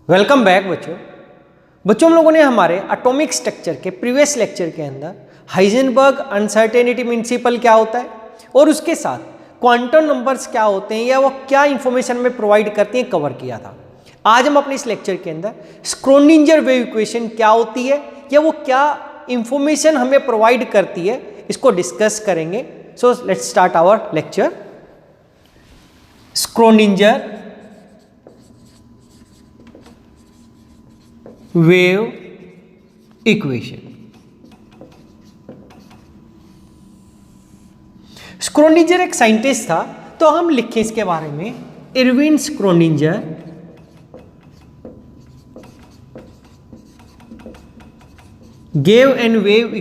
Welcome back बच्चों हम लोगों ने हमारे एटॉमिक स्ट्रक्चर के प्रीवियस लेक्चर के अंदर हाइजेनबर्ग अनसर्टेनिटी प्रिंसिपल क्या होता है और उसके साथ क्वांटम नंबर्स क्या होते हैं या वो क्या इंफॉर्मेशन में प्रोवाइड करते हैं कवर किया था। आज हम अपने इस लेक्चर के अंदर स्क्रोडिंजर वेव इक्वेशन क्या होती है या वो क्या इंफॉर्मेशन हमें प्रोवाइड करती है इसको डिस्कस करेंगे। So let's start our lecture. Schrodinger wave equation. Schrodinger एक साइंटिस्ट था, तो हम लिखें इसके बारे में Erwin Schrodinger gave and wave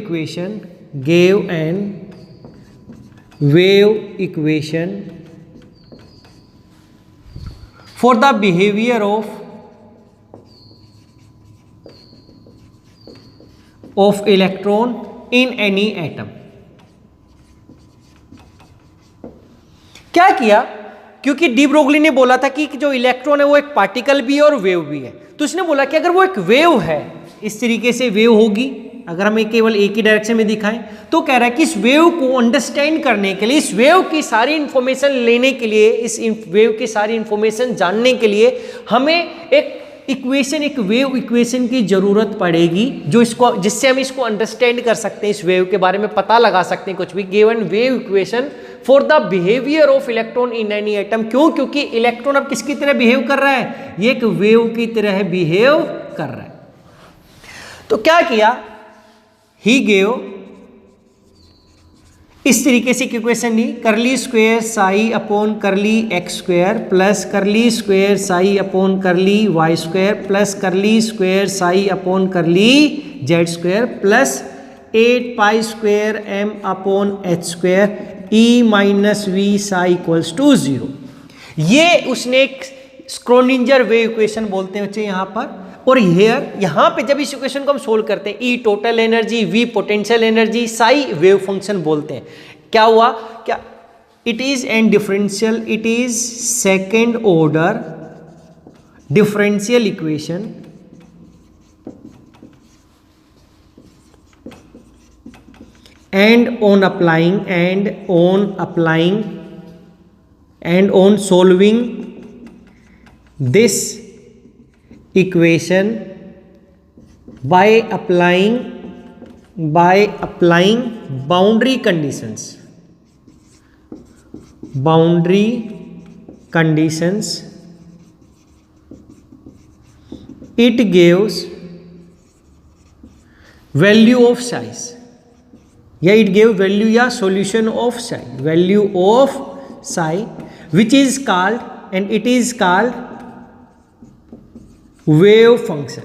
equation for the behavior of electron in any atom। क्या किया, क्योंकि डी ब्रोगली ने बोला था कि जो इलेक्ट्रॉन है वो एक पार्टिकल भी है और वेव भी है, तो उसने बोला कि अगर वो एक वेव है, इस तरीके से वेव होगी, अगर हम केवल एक ही डायरेक्शन में दिखाएं, तो कह रहा है कि इस वेव को अंडरस्टैंड करने के लिए, इस वेव की सारी इंफॉर्मेशन लेने के लिए, इस वेव की सारी इंफॉर्मेशन जानने के लिए हमें एक इक्वेशन, एक वेव इक्वेशन की जरूरत पड़ेगी जो इसको, जिससे हम इसको अंडरस्टैंड कर सकते हैं, इस वेव के बारे में पता लगा सकते हैं कुछ भी। Given wave equation for the behaviour of electron in any atom. क्यों? क्योंकि इलेक्ट्रॉन अब किसकी तरह बिहेव कर रहा है, ये एक वेव की तरह बिहेव कर रहा है। तो क्या किया, ही गेव इस तरीके से इक्वेशन ली, curly square psi upon curly x square plus curly square psi upon curly y square plus curly square psi upon curly z square plus 8 pi square m upon h square E minus V psi equals to 0। ये उसने एक Schrödinger wave equation बोलते हैं बच्चे यहाँ पर। और यहाँ पे जब इस इक्वेशन को हम सोल्व करते हैं, E total energy, V potential energy, psi wave function बोलते हैं। क्या हुआ, क्या it is and differential, it is second order differential equation and on solving this equation by applying boundary conditions, it gives value of size, या it gave value या solution of psi, value of psi which is called, and it is called wave function.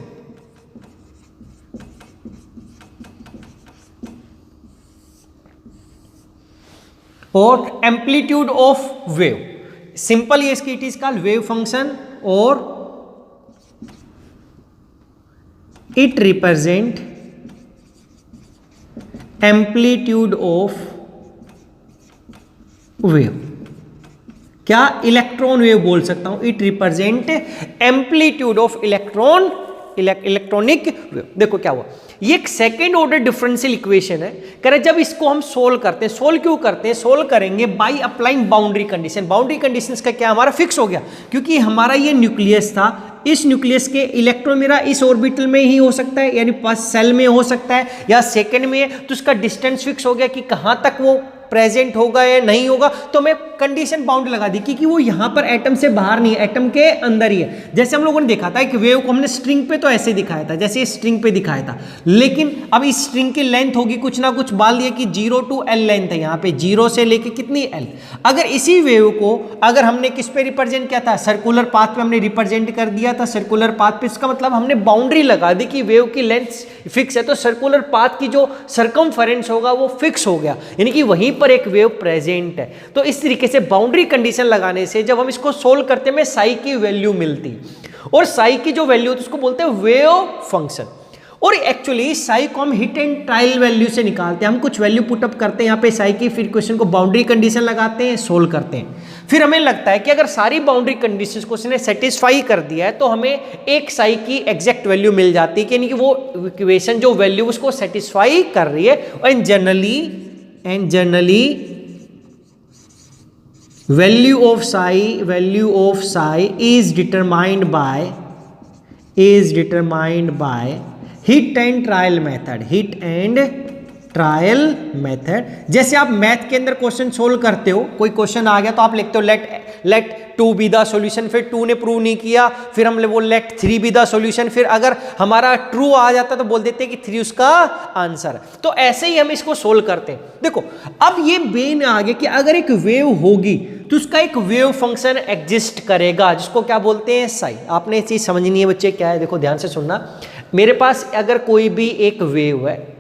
और amplitude of wave, simple ये इसकी, it is called wave function, और it represent amplitude of wave. क्या, electron wave बोल सकता हूं, it represent amplitude of electronic wave. देखो क्या हुआ, ये एक सेकेंड ऑर्डर डिफरेंशियल इक्वेशन है। कह रहे जब इसको हम सोल्व करते हैं, सोल्व क्यों करते हैं, सोल्व करेंगे by applying boundary condition. Boundary conditions का क्या, हमारा फिक्स हो गया, क्योंकि हमारा ये न्यूक्लियस था, इस न्यूक्लियस के इलेक्ट्रॉन मेरा इस ऑर्बिटल में ही हो सकता है, यानी फर्स्ट सेल में हो सकता है या सेकंड में है, तो उसका डिस्टेंस फिक्स हो गया कि कहां तक वो प्रेजेंट होगा या नहीं होगा। तो मैं कंडीशन बाउंड लगा दी कि वो यहां पर एटम से बाहर नहीं है, एटम के अंदर ही है। जैसे हम लोगों ने देखा था कि वेव को हमने स्ट्रिंग पे तो ऐसे दिखाया था, जैसे स्ट्रिंग पे दिखाया था, लेकिन अब इस स्ट्रिंग की लेंथ होगी कुछ ना कुछ, बाल दिया कि 0 to L लेंथ है, यहाँ पे 0 से लेके कितनी L। अगर इसी वेव को अगर हमने किस पे रिप्रेजेंट किया था, सर्कुलर पाथ पे हमने रिप्रेजेंट कर दिया था, सर्कुलर पाथ पे, इसका मतलब हमने बाउंड्री लगा दी कि वेव की लेंथ फिक्स है, तो सर्कुलर पाथ की जो सर्कमफेरेंस होगा वो फिक्स हो गया, यानी कि वहीं पर एक वेव प्रेजेंट है। तो इस तरीके से बाउंड्री कंडीशन लगाने से जब हम इसको सोल्व करते हैं, साई की वैल्यू मिलती, और साई की जो वैल्यू होती है उसको बोलते हैं वेव फंक्शन। और एक्चुअली साई को हम हिट एंड ट्रायल वैल्यू से निकालते हैं, हम कुछ वैल्यू पुटअप करते हैं यहाँ पे साई की, फिर क्वेश्चन को बाउंड्री कंडीशन लगाते हैं, सोल्व करते हैं, फिर हमें लगता है कि अगर सारी बाउंड्री कंडीशंस को उसने सेटिस्फाई कर दिया है तो हमें एक साई की एग्जैक्ट वैल्यू मिल जाती है, यानी कि वो इक्वेशन जो वैल्यू उसको सेटिस्फाई कर रही है। And generally value of Sai is determined by hit and trial method. जैसे आप मैथ के अंदर क्वेश्चन सोल्व करते हो, कोई क्वेश्चन आ गया तो आप लिखते हो लेट 2 बी द सॉल्यूशन, फिर 2 ने प्रूव नहीं किया, फिर हम वो लेट 3 बी द सॉल्यूशन, फिर अगर हमारा ट्रू आ जाता तो बोल देते कि 3 उसका आंसर। तो ऐसे ही हम इसको सोल्व करते हैं। देखो अब ये बेन आ गया कि अगर एक वेव होगी तो उसका एक वेव फंक्शन एग्जिस्ट करेगा, जिसको क्या बोलते हैं, साई। आपने ये चीज समझनी है बच्चे, क्या है, देखो ध्यान से सुनना। मेरे पास अगर कोई भी एक वेव है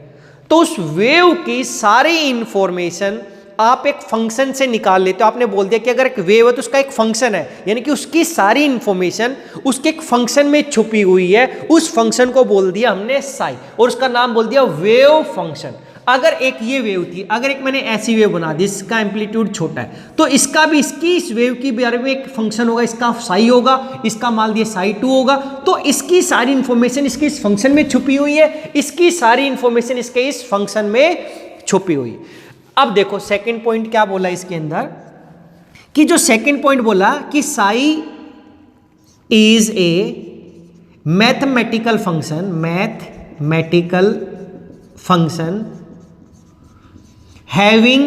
तो उस वेव की सारी इंफॉर्मेशन आप एक फंक्शन से निकाल लेते हो। आपने बोल दिया कि अगर एक वेव है तो उसका एक फंक्शन है, यानी कि उसकी सारी इंफॉर्मेशन उसके एक फंक्शन में छुपी हुई है। उस फंक्शन को बोल दिया हमने साई, और उसका नाम बोल दिया वेव फंक्शन। अगर एक ये वेव थी, अगर एक मैंने ऐसी वेव बना दी, इसका एम्पलीट्यूड छोटा है, तो इसका भी इस वेव की बारे में एक फंक्शन होगा, इसका साई होगा, इसका मान दिया साई 2 होगा। तो इसकी सारी इंफॉर्मेशन इसके इस फंक्शन में छुपी हुई है, इसकी सारी इंफॉर्मेशन इसके इस फंक्शन में छुपी हुई है। अब देखो सेकंड पॉइंट क्या बोला इसके अंदर, कि जो सेकंड पॉइंट बोला कि Sai is a mathematical function having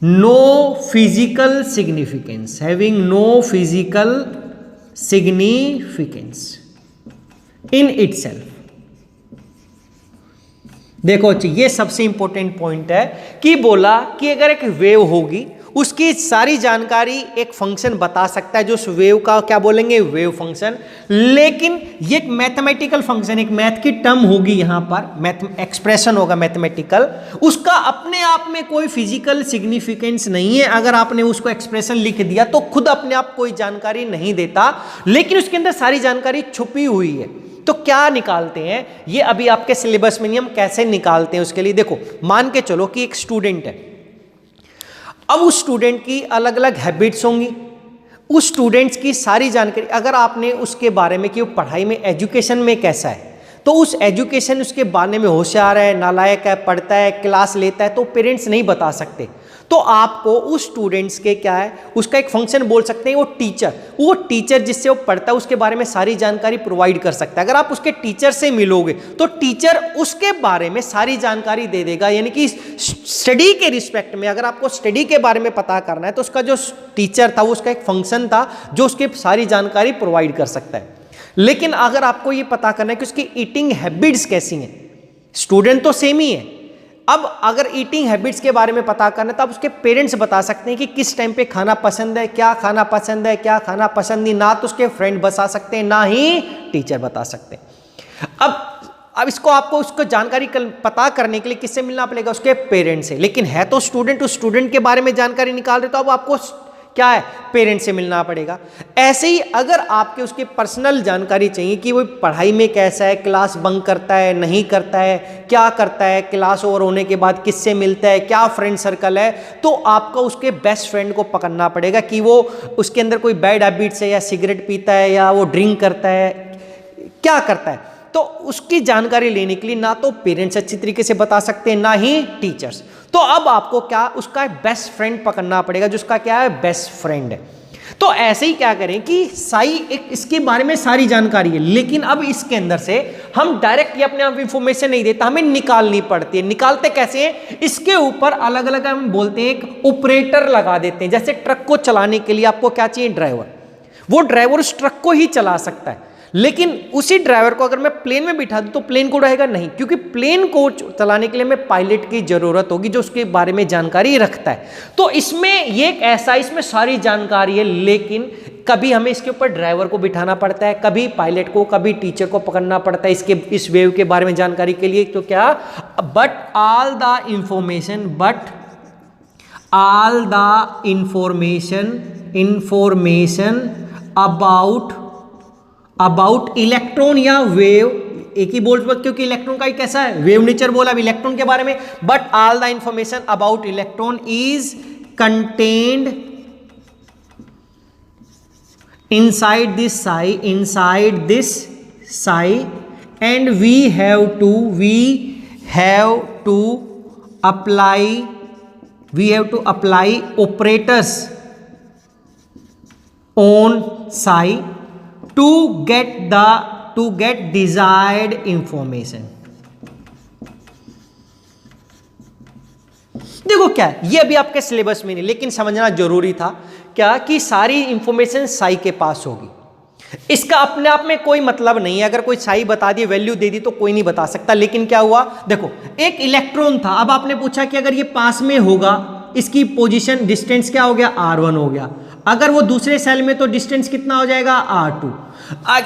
no physical significance in itself। देखो ये सबसे इंपॉर्टेंट पॉइंट है कि बोला कि अगर एक वेव होगी उसकी सारी जानकारी एक फंक्शन बता सकता है, जो उस वेव का क्या बोलेंगे, वेव फंक्शन। लेकिन ये एक मैथमेटिकल फंक्शन, एक मैथ की टर्म होगी, यहां पर मैथ एक्सप्रेशन होगा मैथमेटिकल, उसका अपने आप में कोई फिजिकल सिग्निफिकेंस नहीं है। अगर आपने उसको एक्सप्रेशन लिख दिया तो खुद अपने आप कोई जानकारी नहीं देता, लेकिन उसके अंदर सारी जानकारी छुपी हुई है। तो क्या निकालते हैं ये अभी आपके सिलेबस में नहीं, हम कैसे निकालते हैं उसके लिए देखो। मान के चलो कि एक स्टूडेंट है, अब उस स्टूडेंट की अलग अलग हैबिट्स होंगी, उस स्टूडेंट्स की सारी जानकारी अगर आपने उसके बारे में कि वो पढ़ाई में एजुकेशन में कैसा है, तो उस एजुकेशन उसके बारे में होशियार है, नालायक है, पढ़ता है, क्लास लेता है, तो पेरेंट्स नहीं बता सकते। तो आपको उस स्टूडेंट्स के क्या है, उसका एक फंक्शन बोल सकते हैं, वो टीचर जिससे वो पढ़ता है उसके बारे में सारी जानकारी प्रोवाइड कर सकता है। अगर आप उसके टीचर से मिलोगे तो टीचर उसके बारे में सारी जानकारी दे देगा, यानी कि स्टडी के रिस्पेक्ट में अगर आपको स्टडी के बारे में पता करना है तो उसका जो टीचर था वो उसका एक फंक्शन था जो उसकी सारी जानकारी प्रोवाइड कर सकता है। लेकिन अगर आपको ये पता करना है कि उसकी ईटिंग हैबिट्स कैसी हैं, स्टूडेंट तो सेम ही है, अब अगर ईटिंग हैबिट्स के बारे में पता करना है तो आप उसके पेरेंट्स बता सकते हैं कि किस टाइम पे खाना पसंद है, क्या खाना पसंद है, क्या खाना पसंद नहीं। ना तो उसके फ्रेंड बता सकते हैं, ना ही टीचर बता सकते हैं। अब इसको आपको उसको जानकारी पता करने के लिए किससे मिलना पड़ेगा, उसके पेरेंट्स से। लेकिन है तो स्टूडेंट, उस स्टूडेंट के बारे में जानकारी निकाल रहे तो अब आपको क्या है, पेरेंट्स से मिलना पड़ेगा। ऐसे ही अगर आपके उसके पर्सनल जानकारी चाहिए कि वो पढ़ाई में कैसा है, क्लास बंक करता है, नहीं करता है, क्या करता है, क्लास ओवर होने के बाद किससे मिलता है, क्या फ्रेंड सर्कल है, तो आपको उसके बेस्ट फ्रेंड को पकड़ना पड़ेगा कि वो उसके अंदर कोई बैड हैबिट्स है, या सिगरेट पीता है, या वो ड्रिंक करता है, क्या करता है। तो उसकी जानकारी लेने के लिए ना तो पेरेंट्स अच्छी तरीके से बता सकते हैं, ना ही टीचर्स। तो अब आपको क्या, उसका बेस्ट फ्रेंड पकड़ना पड़ेगा, जिसका क्या है, बेस्ट फ्रेंड है। तो ऐसे ही क्या करें कि साई एक इसके बारे में सारी जानकारी है, लेकिन अब इसके अंदर से हम डायरेक्ट अपने आप इंफॉर्मेशन नहीं देता, हमें निकालनी पड़ती है। निकालते कैसे हैं, इसके ऊपर अलग अलग हम बोलते हैं एक ऑपरेटर लगा देते हैं। जैसे ट्रक को चलाने के लिए आपको क्या चाहिए, ड्राइवर। वो ड्राइवर उस ट्रक को ही चला सकता है, लेकिन उसी ड्राइवर को अगर मैं प्लेन में बिठा दूं तो प्लेन को उड़ाएगा नहीं, क्योंकि प्लेन को चलाने के लिए हमें पायलट की जरूरत होगी जो उसके बारे में जानकारी रखता है। तो इसमें ये एक ऐसा, इसमें सारी जानकारी है, लेकिन कभी हमें इसके ऊपर ड्राइवर को बिठाना पड़ता है, कभी पायलट को, कभी टीचर को पकड़ना पड़ता है इस वेव के बारे में जानकारी के लिए। तो क्या, but all the information about electron या वेव, एक ही बोल, क्योंकि इलेक्ट्रॉन का ही कैसा है, वेव नेचर बोला अब इलेक्ट्रॉन के बारे में। But all the information about electron is contained inside this psi, and we have to apply operators on psi to get desired information. देखो क्या है, ये अभी आपके सिलेबस में नहीं, लेकिन समझना जरूरी था क्या कि सारी इंफॉर्मेशन साई के पास होगी। इसका अपने आप में कोई मतलब नहीं है, अगर कोई साई बता दी, वैल्यू दे दी तो कोई नहीं बता सकता। लेकिन क्या हुआ, देखो एक इलेक्ट्रॉन था, अब आपने पूछा कि अगर ये पास में होगा, इसकी पोजीशन डिस्टेंस क्या हो गया, r1 हो गया। अगर वो दूसरे सेल में तो डिस्टेंस कितना हो जाएगा, r2।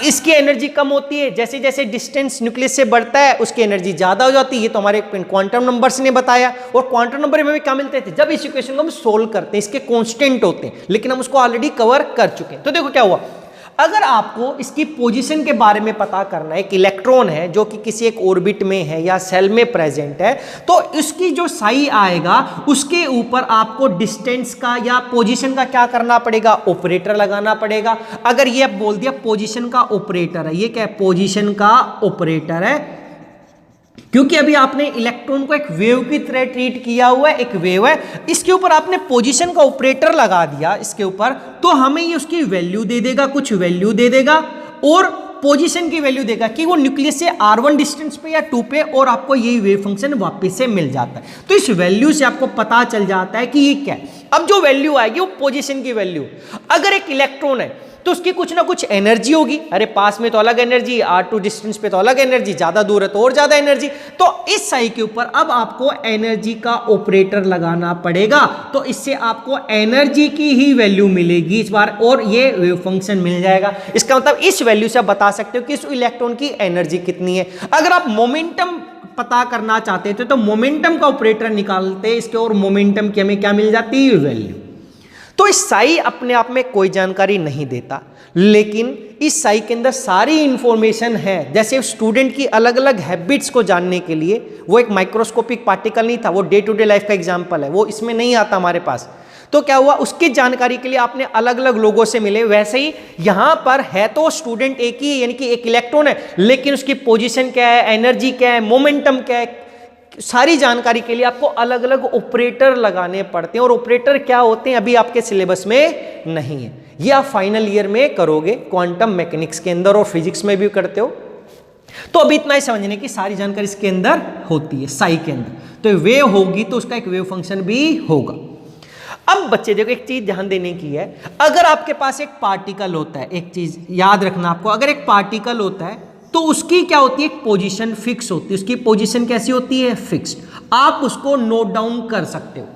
इसकी एनर्जी कम होती है, जैसे जैसे डिस्टेंस न्यूक्लियस से बढ़ता है उसकी एनर्जी ज्यादा हो जाती है। ये तो हमारे क्वांटम नंबर्स ने बताया, और क्वांटम नंबर में भी क्या मिलते थे, जब इस इक्वेशन को हम सोल्व करते हैं इसके कांस्टेंट होते हैं, लेकिन हम उसको ऑलरेडी कवर कर चुके हैं। तो देखो क्या हुआ, अगर आपको इसकी पोजीशन के बारे में पता करना है, एक इलेक्ट्रॉन है जो कि किसी एक ऑर्बिट में है या सेल में प्रेजेंट है, तो इसकी जो साई आएगा उसके ऊपर आपको डिस्टेंस का या पोजीशन का क्या करना पड़ेगा, ऑपरेटर लगाना पड़ेगा। अगर ये बोल दिया पोजीशन का ऑपरेटर है, ये क्या है, पोजीशन का ऑपरेटर है, क्योंकि अभी आपने इलेक्ट्रॉन को एक वेव की तरह ट्रीट किया हुआ है, एक वेव है, इसके ऊपर आपने पोजीशन का ऑपरेटर लगा दिया इसके ऊपर, तो हमें ये उसकी वैल्यू दे देगा, कुछ वैल्यू दे देगा, और पोजीशन की वैल्यू देगा कि वो न्यूक्लियस से r1 डिस्टेंस पे या 2 पे, और आपको यही वेव फंक्शन वापस से मिल जाता है। तो इस वैल्यू से आपको पता चल जाता है कि ये क्या है। अब जो वैल्यू आएगी वो पोजीशन की वैल्यू। अगर एक इलेक्ट्रॉन है तो उसकी कुछ ना कुछ एनर्जी होगी, अरे पास में तो अलग एनर्जी, r2 डिस्टेंस पे तो अलग एनर्जी, ज्यादा दूर है तो और ज्यादा एनर्जी। तो इस साई के ऊपर अब आपको एनर्जी का ऑपरेटर लगाना पड़ेगा, तो इससे आपको एनर्जी की ही वैल्यू मिलेगी इस बार, और ये वेव फंक्शन मिल जाएगा। इसका मतलब इस वैल्यू से आप बता सकते हो कि इस इलेक्ट्रॉन की एनर्जी कितनी है। अगर आप मोमेंटम पता करना चाहते थे तो मोमेंटम का ऑपरेटर निकालते इसके, और मोमेंटम की हमें क्या मिल जाती है, वैल्यू। तो इस साई अपने आप में कोई जानकारी नहीं देता, लेकिन इस साई के अंदर सारी इंफॉर्मेशन है। जैसे स्टूडेंट की अलग अलग हैबिट्स को जानने के लिए, वो एक माइक्रोस्कोपिक पार्टिकल नहीं था, वो डे टू डे लाइफ का एग्जांपल है, वो इसमें नहीं आता हमारे पास। तो क्या हुआ, उसकी जानकारी के लिए आपने अलग अलग लोगों से मिले। वैसे ही यहां पर है तो स्टूडेंट एक ही, यानी कि एक इलेक्ट्रॉन है, लेकिन उसकी पोजीशन क्या है, एनर्जी क्या है, मोमेंटम क्या है, सारी जानकारी के लिए आपको अलग अलग ऑपरेटर लगाने पड़ते हैं। और ऑपरेटर क्या होते हैं अभी आपके सिलेबस में नहीं है, ये आप फाइनल ईयर में करोगे, क्वांटम मैकेनिक्स के अंदर और फिजिक्स में भी करते हो। तो अभी इतना ही समझने की सारी जानकारी इसके अंदर होती है साई के अंदर। तो वेव होगी तो उसका एक वेव फंक्शन भी होगा। अब बच्चे देखो एक चीज ध्यान देने की है, अगर आपके पास एक पार्टिकल होता है, एक चीज याद रखना आपको, अगर एक पार्टिकल होता है तो उसकी क्या होती है, एक पोजीशन फिक्स होती है। उसकी पोजीशन कैसी होती है, फिक्स्ड, आप उसको नोट डाउन कर सकते हो।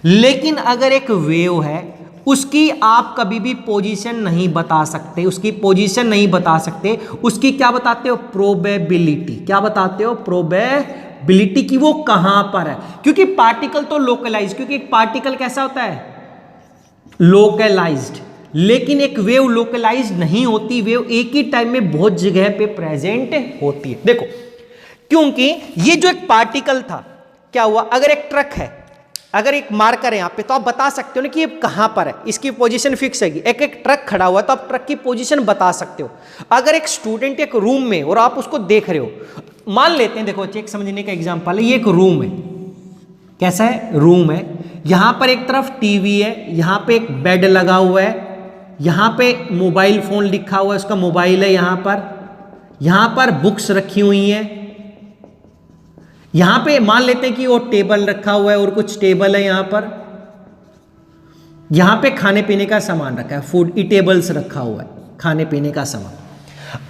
लेकिन अगर एक वेव है, उसकी आप कभी भी पोजीशन नहीं बता सकते, उसकी पोजीशन नहीं बता सकते, उसकी क्या बताते हो, प्रोबेबिलिटी। क्या बताते हो, प्रोबेबिलिटी की वो कहां पर है, क्योंकि पार्टिकल तो लोकलाइज, क्योंकि एक पार्टिकल कैसा होता है, लोकलाइज्ड, लेकिन एक वेव लोकलाइज नहीं होती, वेव एक ही टाइम में बहुत जगह पे प्रेजेंट होती है। देखो, क्योंकि ये जो एक पार्टिकल था, क्या हुआ, अगर एक ट्रक है, अगर एक मार्कर है यहां पे, तो आप बता सकते हो ना कि ये कहां पर है, इसकी पोजीशन फिक्स है। एक ट्रक खड़ा हुआ है तो आप ट्रक की पोजीशन बता सकते हो। अगर एक स्टूडेंट एक रूम में और आप उसको देख रहे हो, मान लेते हैं, देखो चेक समझने का एग्जांपल है, ये एक रूम है, कैसा है, रूम है, यहां पर एक तरफ टीवी है, यहां पे एक बेड लगा हुआ है, यहां पे मोबाइल फोन लिखा हुआ है, उसका मोबाइल है, यहां पर बुक्स रखी हुई हैं, यहां पे मान लेते हैं कि वो टेबल रखा हुआ है और कुछ टेबल है, यहां पे खाने पीने का सामान रखा है, फूड ईटेबल्स रखा हुआ है, खाने पीने का सामान।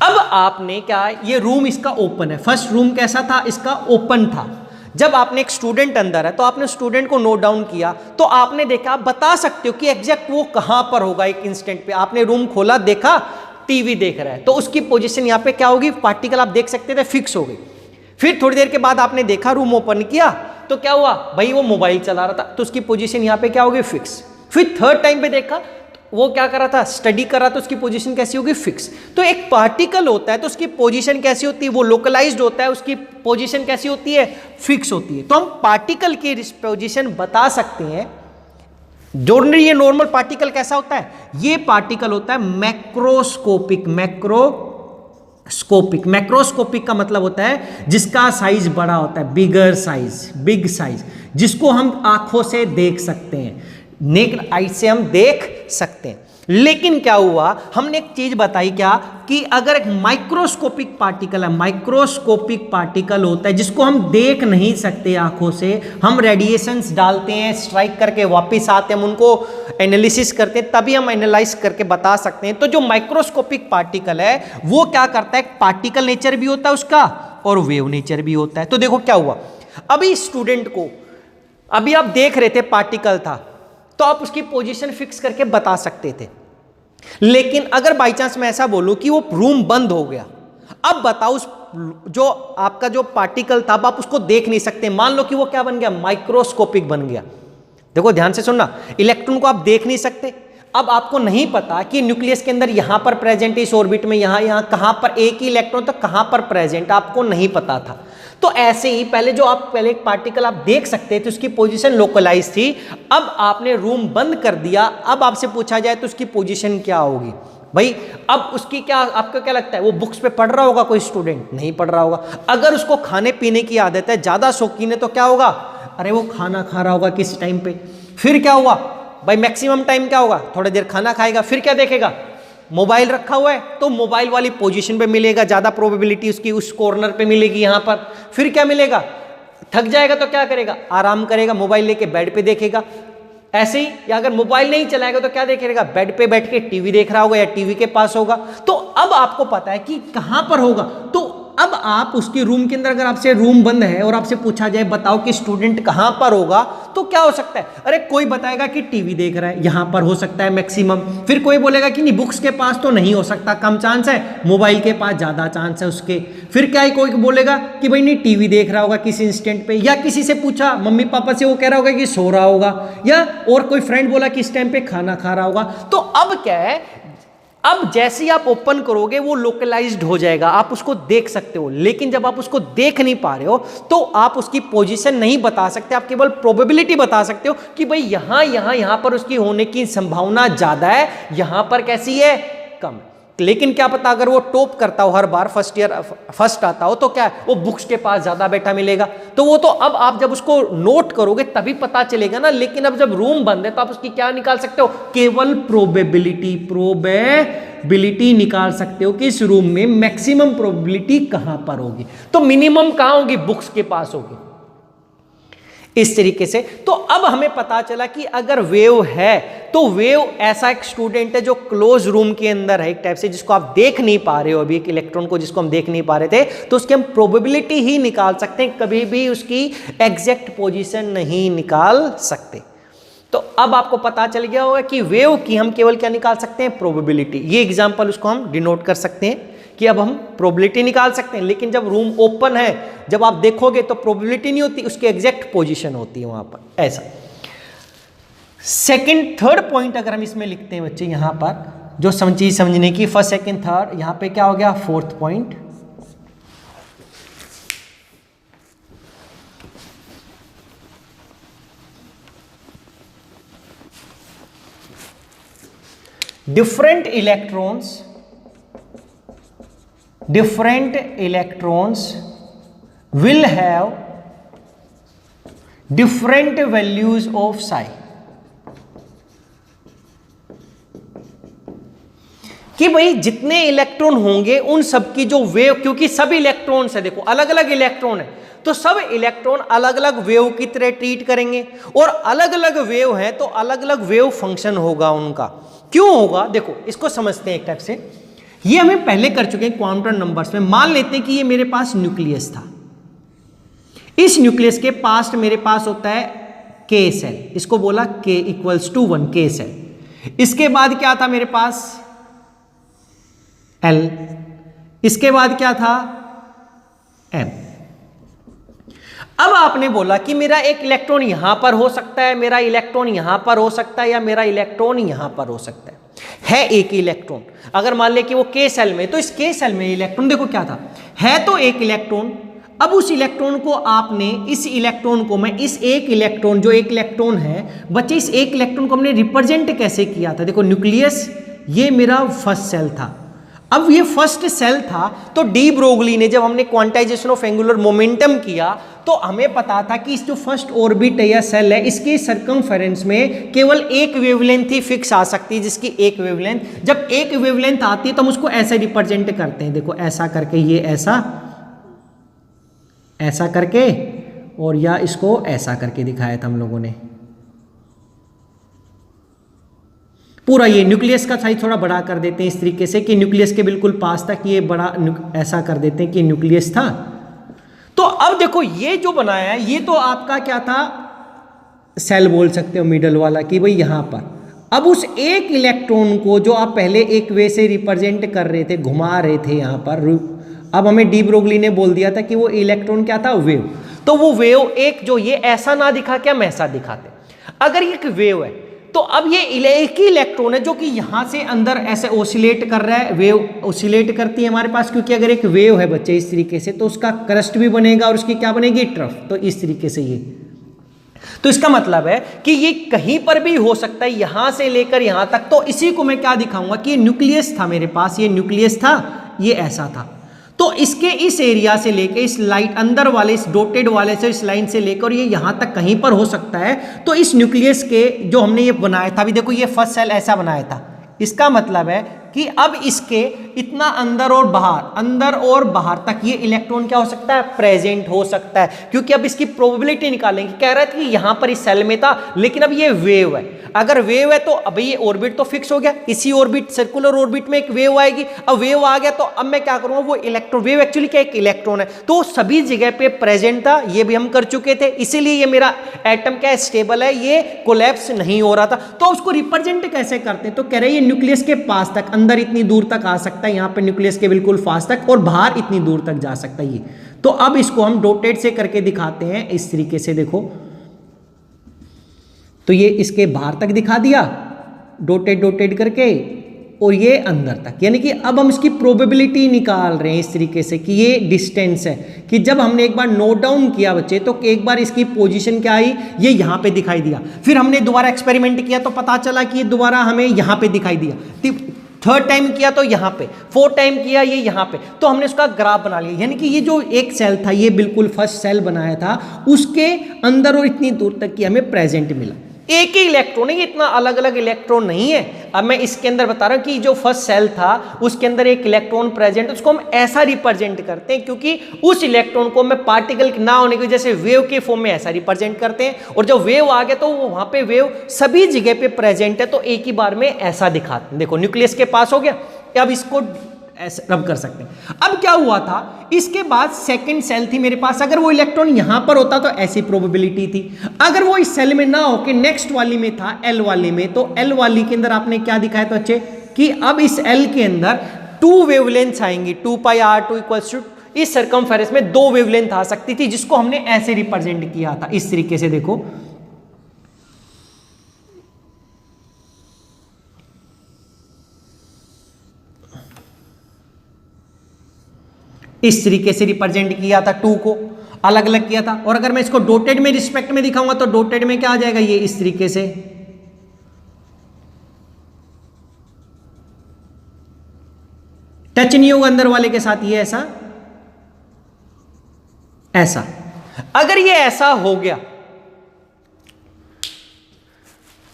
अब आपने क्या, ये रूम इसका ओपन है, फर्स्ट रूम कैसा था, इसका ओपन था। जब आपने एक स्टूडेंट अंदर है तो आपने स्टूडेंट को नोट डाउन किया, तो आपने देखा, आप बता सकते हो कि एग्जैक्ट वो कहां पर होगा। एक इंस्टेंट पे आपने रूम खोला, देखा टीवी देख रहा है, तो उसकी पोजीशन यहां पे क्या होगी, पार्टिकल आप देख सकते थे फिक्स हो गई। फिर थोड़ी देर के बाद आपने देखा, रूम ओपन किया, तो क्या हुआ भाई, वो मोबाइल चला रहा था, तो उसकी पोजीशन यहां पे क्या होगी, फिक्स। फिर थर्ड टाइम पे देखा, वो क्या कर रहा था, स्टडी कर रहा था, उसकी पोजीशन कैसी होगी, फिक्स। तो एक पार्टिकल होता है तो उसकी पोजीशन कैसी होती है, वो लोकलाइज्ड होता है, उसकी पोजीशन कैसी होती है, फिक्स होती है। तो हम पार्टिकल की पोजीशन बता सकते हैं जोड़ने ये नॉर्मल पार्टिकल कैसा होता है, ये पार्टिकल होता है मैक्रोस्कोपिक। मैक्रोस्कोपिक का मतलब होता है जिसका साइज बड़ा होता है, बिगर साइज, बिग साइज, जिसको हम आंखों से देख सकते हैं, नेक्ड आई से हम देख सकते हैं। लेकिन क्या हुआ, हमने एक चीज बताई क्या, कि अगर एक माइक्रोस्कोपिक पार्टिकल है, माइक्रोस्कोपिक पार्टिकल होता है जिसको हम देख नहीं सकते आंखों से, हम रेडिएशंस डालते हैं, स्ट्राइक करके वापस आते हैं, हम उनको एनालिसिस करते हैं, तभी हम एनालाइज करके बता सकते हैं। तो जो माइक्रोस्कोपिक पार्टिकल है वो क्या करता है, पार्टिकल नेचर भी होता है उसका और वेव नेचर भी होता है। तो देखो क्या हुआ, अभी स्टूडेंट को, अभी आप देख रहे थे पार्टिकल था तो आप उसकी पोजीशन फिक्स करके बता सकते थे, लेकिन अगर बाई चांस मैं ऐसा बोलूं कि वो रूम बंद हो गया, अब बताओ उस जो आपका जो पार्टिकल था अब आप उसको देख नहीं सकते, मान लो कि वो क्या बन गया, माइक्रोस्कोपिक बन गया। देखो ध्यान से सुनना, इलेक्ट्रॉन को आप देख नहीं सकते, अब आपको नहीं पता कि न्यूक्लियस के अंदर यहां पर प्रेजेंट है, इस ऑर्बिट में यहां कहां पर एक ही इलेक्ट्रॉन तो कहां पर प्रेजेंट, आपको नहीं पता था। तो ऐसे ही पहले एक पार्टिकल आप देख सकते थे उसकी पोजीशन लोकलाइज थी, अब आपने रूम बंद कर दिया, अब आपसे पूछा जाए तो उसकी पोजीशन क्या होगी भाई, अब उसकी क्या, आपको क्या लगता है, वो बुक्स पे पढ़ रहा होगा कोई स्टूडेंट, नहीं पढ़ रहा होगा। अगर उसको खाने पीने की आदत है, ज्यादा शौकीन है, तो क्या होगा, अरे वो खाना खा रहा होगा किस टाइम पे, फिर क्या हुआ भाई, मैक्सिमम टाइम क्या होगा, थोड़ी देर खाना खाएगा, फिर क्या देखेगा, मोबाइल रखा हुआ है तो मोबाइल वाली पोजीशन पे मिलेगा, ज्यादा प्रोबेबिलिटी उसकी उस कॉर्नर पे मिलेगी यहां पर। फिर क्या मिलेगा, थक जाएगा तो क्या करेगा, आराम करेगा, मोबाइल लेके बेड पे देखेगा। ऐसे ही, या अगर मोबाइल नहीं चलाएगा तो क्या देखेगा, बेड पे बैठ के टीवी देख रहा होगा या टीवी के पास होगा। तो अब आपको पता है कि कहां पर होगा, तो अब आप उसके रूम के अंदर, अगर आपसे रूम बंद है और आपसे पूछा जाए बताओ कि स्टूडेंट कहां पर होगा, तो क्या हो सकता है, अरे कोई बताएगा कि टीवी देख रहा है, यहां पर हो सकता है मैक्सिमम, फिर कोई बोलेगा कि नहीं बुक्स के पास तो नहीं हो सकता, कम चांस है, मोबाइल के पास ज्यादा चांस है उसके, फिर क्या है, कोई बोलेगा कि भाई नहीं टीवी देख रहा होगा किसी इंस्टेंट पे, या किसी से पूछा मम्मी पापा से, वो कह रहा होगा कि सो रहा होगा, या और कोई फ्रेंड बोला कि इस टाइम पे खाना खा रहा होगा। तो अब क्या है, अब जैसे ही आप ओपन करोगे वो लोकलाइज्ड हो जाएगा, आप उसको देख सकते हो, लेकिन जब आप उसको देख नहीं पा रहे हो तो आप उसकी पोजीशन नहीं बता सकते, आप केवल प्रोबेबिलिटी बता सकते हो कि भाई यहां पर उसकी होने की संभावना ज्यादा है, यहां पर कैसी है, कम है। लेकिन क्या पता अगर वो टॉप करता हो, हर बार फर्स्ट आता हो, तो क्या है, वो बुक्स के पास ज्यादा बैठा मिलेगा, तो वो तो अब आप जब उसको नोट करोगे तभी पता चलेगा ना। लेकिन अब जब रूम बंद है तो आप उसकी क्या निकाल सकते हो, केवल प्रोबेबिलिटी निकाल सकते हो कि इस रूम में मैक्सिमम प्रोबेबिलिटी कहां पर होगी, तो मिनिमम कहां होगी, बुक्स के पास होगी, इस तरीके से। तो अब हमें पता चला कि अगर वेव है तो वेव ऐसा एक स्टूडेंट है जो क्लोज रूम के अंदर है, एक टाइप से, जिसको आप देख नहीं पा रहे हो, अभी एक इलेक्ट्रॉन को जिसको हम देख नहीं पा रहे थे, तो उसकी हम प्रोबेबिलिटी ही निकाल सकते हैं, कभी भी उसकी एग्जैक्ट पोजीशन नहीं निकाल सकते। तो अब आपको पता चल गया होगा कि वेव की हम केवल क्या निकाल सकते हैं, प्रोबेबिलिटी। ये एग्जांपल उसको हम डिनोट कर सकते हैं कि अब हम प्रोबेबिलिटी निकाल सकते हैं, लेकिन जब रूम ओपन है, जब आप देखोगे तो प्रोबेबिलिटी नहीं होती, उसकी एग्जैक्ट पोजीशन होती है वहां पर, ऐसा। थर्ड पॉइंट अगर हम इसमें लिखते हैं बच्चे, यहां पर जो चीज समझने की, फर्स्ट सेकंड थर्ड, यहां पे क्या हो गया, fourth point. different electrons will have different values of psi। कि भाई जितने इलेक्ट्रॉन होंगे उन सब की जो वेव, क्योंकि सब इलेक्ट्रॉन्स है, देखो अलग अलग इलेक्ट्रॉन है, तो सब इलेक्ट्रॉन अलग अलग वेव की तरह ट्रीट करेंगे, और अलग अलग वेव है तो अलग अलग वेव फंक्शन होगा उनका। क्यों होगा, देखो इसको समझते हैं एक टाइप से। ये हमें पहले कर चुके हैं क्वांटम नंबर्स में। मान लेते हैं कि ये मेरे पास न्यूक्लियस था, इस न्यूक्लियस के पास मेरे पास होता है के सेल, इसको बोला k = 1 के सेल। इसके बाद क्या था मेरे पास L, इसके बाद क्या था M। अब आपने बोला कि मेरा एक इलेक्ट्रॉन यहां पर हो सकता है, मेरा इलेक्ट्रॉन यहां पर हो सकता है, या मेरा इलेक्ट्रॉन यहां पर हो सकता है एक इलेक्ट्रॉन। अगर मान ले कि वो के सेल में, तो इस के सेल में इलेक्ट्रॉन, देखो क्या था, है तो एक इलेक्ट्रॉन, अब उस इलेक्ट्रॉन को आपने, इस इलेक्ट्रॉन को मैं, इस एक इलेक्ट्रॉन, जो एक इलेक्ट्रॉन है बच्चे, इस एक इलेक्ट्रॉन को हमने रिप्रेजेंट कैसे किया था? देखो न्यूक्लियस, ये मेरा फर्स्ट सेल था। अब ये फर्स्ट सेल था तो डी ब्रोगली ने, जब हमने क्वांटाइजेशन ऑफ एंगुलर मोमेंटम किया तो हमें पता था कि इस जो फर्स्ट ऑर्बिट है या सेल है, इसके सरकमफेरेंस में केवल एक वेवलेंथ ही फिक्स आ सकती है, जिसकी एक वेवलेंथ, जब एक वेवलेंथ आती है तो हम उसको ऐसे रिप्रेजेंट करते हैं। देखो ऐसा करके, ये ऐसा करके, और या इसको ऐसा करके दिखाया था हम लोगों ने। पूरा ये न्यूक्लियस का साइज थोड़ा बड़ा कर देते हैं इस तरीके से कि न्यूक्लियस के बिल्कुल पास तक ये बड़ा, ऐसा कर देते हैं कि न्यूक्लियस था। तो अब देखो ये जो बनाया है, ये तो आपका क्या था, सेल बोल सकते हो मिडल वाला, कि भाई यहां पर अब उस एक इलेक्ट्रॉन को जो आप पहले एक वे से रिप्रेजेंट कर रहे थे, घुमा रहे थे यहां पर, अब हमें डी ब्रोगली ने बोल दिया था कि वो इलेक्ट्रॉन क्या था, वेव। तो वो वेव एक जो ये ऐसा ना दिखा के हम ऐसा दिखाते। अगर ये एक वेव है तो अब ये एक ही इलेक्ट्रॉन है जो कि यहां से अंदर ऐसे ओसिलेट कर रहा है, वेव ओसिलेट करती है हमारे पास, क्योंकि अगर एक वेव है बच्चे इस तरीके से तो उसका क्रस्ट भी बनेगा और उसकी क्या बनेगी, ट्रफ। तो इस तरीके से ये, तो इसका मतलब है कि ये कहीं पर भी हो सकता है, यहां से लेकर यहां तक। तो इसी को मैं क्या दिखाऊंगा कि न्यूक्लियस था मेरे पास, ये न्यूक्लियस था, ये ऐसा था। तो इसके इस एरिया से लेकर इस लाइन अंदर वाले, इस डॉटेड वाले से, इस लाइन से लेकर ये यहां तक कहीं पर हो सकता है। तो इस न्यूक्लियस के जो हमने ये बनाया था, अभी देखो ये फर्स्ट सेल ऐसा बनाया था, इसका मतलब है कि अब इसके इतना अंदर और बाहर तक ये इलेक्ट्रॉन क्या हो सकता है, प्रेजेंट हो सकता है। क्योंकि अब इसकी प्रोबेबिलिटी निकालेंगे, कह रहा था कि यहां पर इस सेल में था, लेकिन अब ये वेव है। अगर वेव है तो अब ये ऑर्बिट तो फिक्स हो गया, इसी ऑर्बिट, सर्कुलर ऑर्बिट में एक वेव आएगी। अब वेव आ गया तो अब मैं क्या करूंगा, वो इलेक्ट्रॉन, वेव एक्चुअली क्या, एक इलेक्ट्रॉन है, तो सभी जगह पे प्रेजेंट था, ये भी हम कर चुके थे। इसीलिए ये मेरा एटम क्या है, स्टेबल है, ये कोलैप्स नहीं हो रहा था। तो उसको रिप्रेजेंट कैसे करते हैं, तो कह रहे हैं ये न्यूक्लियस के पास तक, अंदर इतनी दूर तक आ सकता है, यहां पे न्यूक्लियस के बिल्कुल पास तक, और बाहर इतनी दूर तक जा सकता है ये। तो अब इसको हम डॉटेड से करके दिखाते हैं इस तरीके से। देखो तो ये इसके बाहर तक दिखा दिया डॉटेड करके, और ये अंदर तक। यानी कि अब हम इसकी प्रोबेबिलिटी निकाल रहे हैं इस तरीके से कि ये डिस्टेंस है, कि जब हमने एक बार नोट डाउन किया बच्चे तो एक बार इसकी पोजीशन क्या आई, ये यहां पे दिखाई दिया। फिर हमने दोबारा एक्सपेरिमेंट किया तो पता चला कि ये दोबारा हमें यहां पे दिखाई दिया। थर्ड टाइम किया तो यहां पे, फोर्थ टाइम किया ये यहां पे, तो हमने उसका ग्राफ बना लिया। यानी कि ये जो एक सेल था, ये बिल्कुल फर्स्ट सेल बनाया था, उसके अंदर और इतनी दूर तक की हमें प्रेजेंट मिला। एक ही इलेक्ट्रॉन है, ये इतना अलग अलग इलेक्ट्रॉन नहीं है। अब मैं इसके अंदर बता रहा हूं कि जो फर्स्ट सेल था उसके अंदर एक इलेक्ट्रॉन प्रेजेंट, उसको हम ऐसा रिप्रेजेंट करते हैं क्योंकि उस इलेक्ट्रॉन को मैं पार्टिकल ना होने की वजह से वेव के फॉर्म में ऐसा रिप्रेजेंट करते हैं। और जब वेव आ गया तो वहां पे वेव सभी जगह पे प्रेजेंट है, तो एक ही बार में ऐसा दिखाते हैं। देखो न्यूक्लियस के पास हो गया, अब इसको ऐसे रब कर सकते हैं। अब क्या हुआ था, इसके बाद सेकंड सेल थी मेरे पास, अगर वो इलेक्ट्रॉन यहां पर होता तो ऐसी प्रोबेबिलिटी थी। अगर वो इस सेल में ना होके नेक्स्ट वाली में था, एल वाली में, तो एल वाली के अंदर आपने क्या दिखाया तो अच्छे कि अब इस एल के अंदर 2 वेवलेंथ आएंगी, 2πr2 इक्वल्स टू, इस सरकमफेरेंस में 2 वेवलेंथ आ सकती थी, जिसको हमने ऐसे रिप्रेजेंट किया था इस तरीके से। देखो इस तरीके से रिप्रेजेंट किया था, 2 को अलग अलग किया था। और अगर मैं इसको डॉटेड में रिस्पेक्ट में दिखाऊंगा तो डॉटेड में क्या आ जाएगा, ये इस तरीके से। टच नहीं होगा अंदर वाले के साथ, ये ऐसा ऐसा। अगर ये ऐसा हो गया,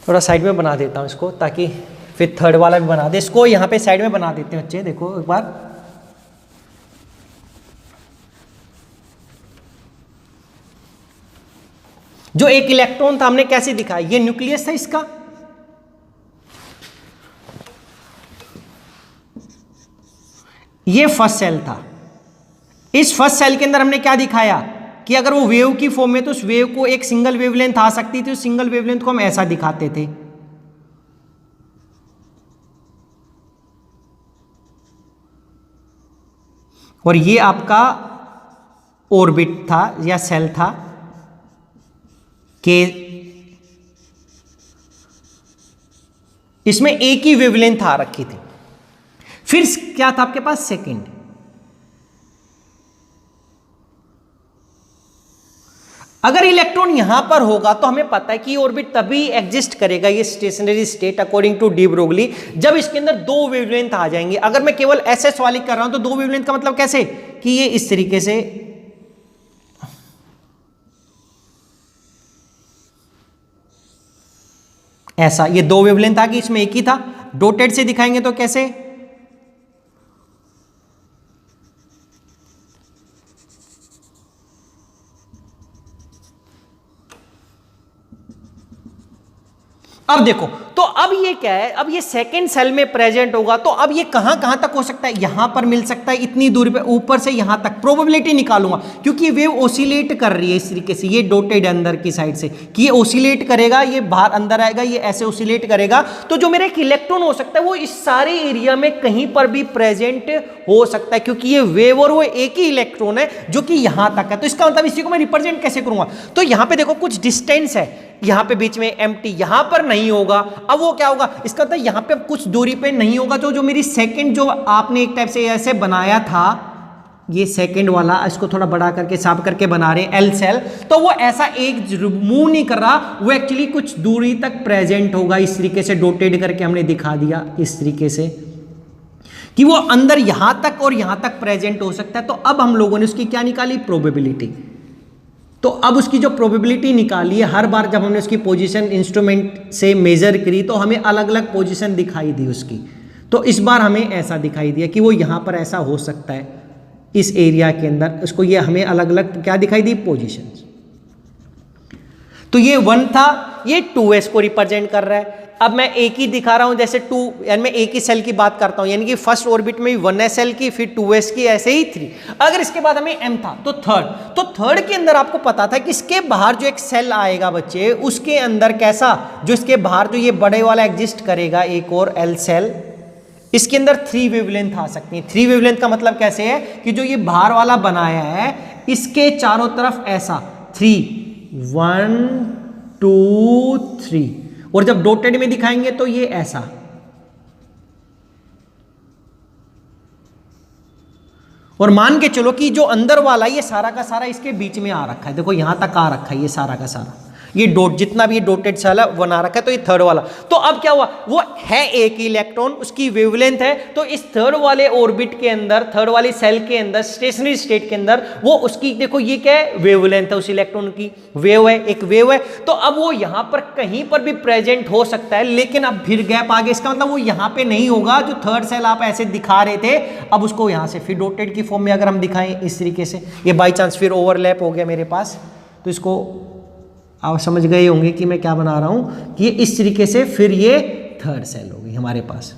थोड़ा साइड में बना देता हूं इसको ताकि फिर थर्ड वाला भी बना दे। इसको यहां पे साइड में बना देते हैं बच्चे। देखो एक बार, जो एक इलेक्ट्रॉन था हमने कैसे दिखाया, ये न्यूक्लियस था इसका, ये फर्स्ट सेल था। इस फर्स्ट सेल के अंदर हमने क्या दिखाया कि अगर वो वेव की फॉर्म में तो उस वेव को एक सिंगल वेवलेंथ आ सकती थी, उस सिंगल वेवलेंथ को हम ऐसा दिखाते थे। और ये आपका ऑर्बिट था या सेल था कि इसमें एक ही वेवलेंथ आ रखी थी। फिर क्या था आपके पास, सेकंड, अगर इलेक्ट्रॉन यहां पर होगा तो हमें पता है कि ऑर्बिट तभी एग्जिस्ट करेगा, ये stationary state according to de Broglie, जब इसके अंदर दो वेवलेंथ आ जाएंगे। अगर मैं केवल एसएस वाली कर रहा हूं तो दो वेवलेंथ का मतलब कैसे कि ये इस तरीके से ऐसा, ये दो वेवलेंथ आ गई, इसमें एक ही था। डॉटेड से दिखाएंगे तो कैसे, अब देखो तो अब ये क्या है, अब ये सेकंड सेल में प्रेजेंट होगा तो अब ये कहां कहां तक हो सकता है, यहां पर मिल सकता है इतनी दूरी पे, ऊपर से यहां तक प्रोबेबिलिटी निकालूंगा क्योंकि वेव ओसिलेट कर रही है इस तरीके से, ये डॉटेड अंदर की साइड से कि ये ओसिलेट करेगा, ये बाहर अंदर आएगा, ये ऐसे ओसिलेट करेगा। तो जो मेरा एक इलेक्ट्रॉन हो सकता है वो इस सारे एरिया में कहीं पर भी प्रेजेंट हो सकता है क्योंकि ये वेव और वो एक ही इलेक्ट्रॉन है जो कि यहां तक है। तो इसका मतलब इसी को मैं रिप्रेजेंट कैसे करूंगा, तो यहां पे देखो कुछ डिस्टेंस है, यहां पे बीच में एम्प्टी, यहां पर नहीं होगा। अब वो क्या होगा, इसका मतलब यहां पे कुछ दूरी पे नहीं होगा। तो जो मेरी सेकंड, जो आपने एक टाइप से ऐसे बनाया था, ये सेकंड वाला, इसको थोड़ा बड़ा करके साफ करके बना रहे हैं एल सेल, तो वो ऐसा एक मूव नहीं कर रहा, वो एक्चुअली कुछ दूरी तक प्रेजेंट होगा। इस तरीके से डॉटेड करके हमने दिखा दिया इस तरीके से कि वो अंदर यहां तक और यहां तक प्रेजेंट हो सकता है। तो अब हम लोगों ने उसकी क्या निकाली, प्रोबेबिलिटी। तो अब उसकी जो प्रोबेबिलिटी निकाली है, हर बार जब हमने उसकी पोजीशन इंस्ट्रूमेंट से मेजर करी तो हमें अलग अलग पोजीशन दिखाई दी उसकी। तो इस बार हमें ऐसा दिखाई दिया कि वो यहाँ पर ऐसा हो सकता है इस एरिया के अंदर, उसको ये हमें अलग अलग क्या दिखाई दी, पोजीशन। तो ये 1 था, ये 2s को रिप्रेजेंट कर रहा है। अब मैं एक ही दिखा रहा हूं, जैसे 2, यानी मैं एक ही सेल की बात करता हूं, यानी कि फर्स्ट ऑर्बिट में 1s सेल की, फिर 2s की, ऐसे ही 3। अगर इसके बाद हमें m था तो थर्ड के अंदर आपको पता था कि इसके बाहर जो एक सेल आएगा बच्चे, उसके अंदर कैसा, जो इसके बाहर जो ये बड़े वाला एग्जिस्ट करेगा, एक और l सेल, इसके अंदर 3 वेवलेंथ आ सकती है। 3 वेवलेंथ का मतलब कैसे है कि जो ये बाहर वाला बनाया है इसके चारों तरफ ऐसा 3, 1 2 3, और जब डॉटेड में दिखाएंगे तो ये ऐसा। और मान के चलो कि जो अंदर वाला ये सारा का सारा इसके बीच में आ रखा है, देखो यहां तक आ रखा है ये सारा का सारा, ये डॉट जितना भी ये डॉटेड सेल है बना रखा है। तो ये थर्ड वाला, तो अब क्या हुआ, वो है एक इलेक्ट्रॉन, उसकी वेवलेंथ है। तो इस थर्ड वाले ऑर्बिट के अंदर, थर्ड वाली सेल के अंदर, स्टेशनरी स्टेट के अंदर, वो उसकी देखो ये क्या है, वेवलेंथ है उस इलेक्ट्रॉन की, वेव है, एक वेव है। तो अब वो यहां पर कहीं पर भी प्रेजेंट हो सकता है, लेकिन अब फिर गैप आ गया, इसका मतलब वो यहां पे नहीं होगा। जो थर्ड सेल आप ऐसे दिखा रहे थे, अब उसको यहां से फिर डॉटेड की फॉर्म में अगर हम दिखाएं इस तरीके से, ये बाई चांस फिर ओवरलैप हो गया मेरे पास, तो इसको आप समझ गए होंगे कि मैं क्या बना रहा हूं, कि इस तरीके से फिर ये थर्ड सेल हो गई हमारे पास।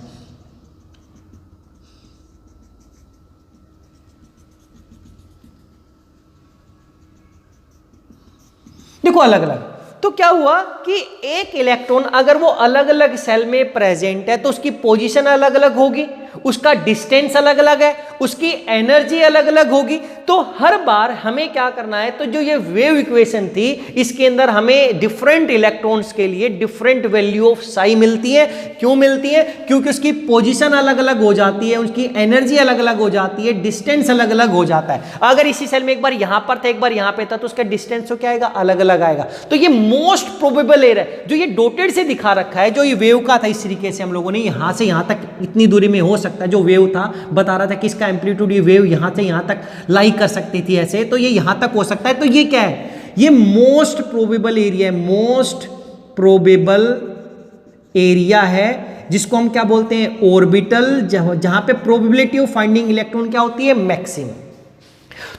देखो अलग अलग, तो क्या हुआ कि एक इलेक्ट्रॉन अगर वो अलग अलग सेल में प्रेजेंट है तो उसकी पोजीशन अलग अलग होगी, उसका डिस्टेंस अलग अलग है, उसकी एनर्जी अलग अलग होगी। तो हर बार हमें क्या करना है, तो जो ये वेव इक्वेशन थी इसके अंदर हमें डिफरेंट इलेक्ट्रॉन्स के लिए डिफरेंट वैल्यू ऑफ साई मिलती है। क्यों मिलती है, क्योंकि उसकी पोजीशन अलग अलग हो जाती है, उसकी एनर्जी अलग अलग हो जाती है, डिस्टेंस अलग अलग हो जाता है। अगर इसी सेल में एक बार यहां पर था, एक बार यहां पे था, तो उसका डिस्टेंस तो क्या आएगा, अलग अलग आएगा। तो ये मोस्ट प्रोबेबल एरिया जो ये डॉटेड से दिखा रखा है, जो ये वेव का था, इस तरीके से हम लोगों ने यहां से यहां तक इतनी दूरी में हो सकता है, जो वेव था बता रहा था कि इसका एम्पलीट्यूड, ये वेव यहां से यहां तक लाई कर सकती थी ऐसे, तो ये यहां तक हो सकता है। तो ये क्या है, ये मोस्ट प्रोबेबल एरिया है, मोस्ट प्रोबेबल एरिया है, जिसको हम क्या बोलते हैं, ऑर्बिटल, जहां पे प्रोबेबिलिटी ऑफ फाइंडिंग इलेक्ट्रॉन क्या होती है, मैक्सिमम।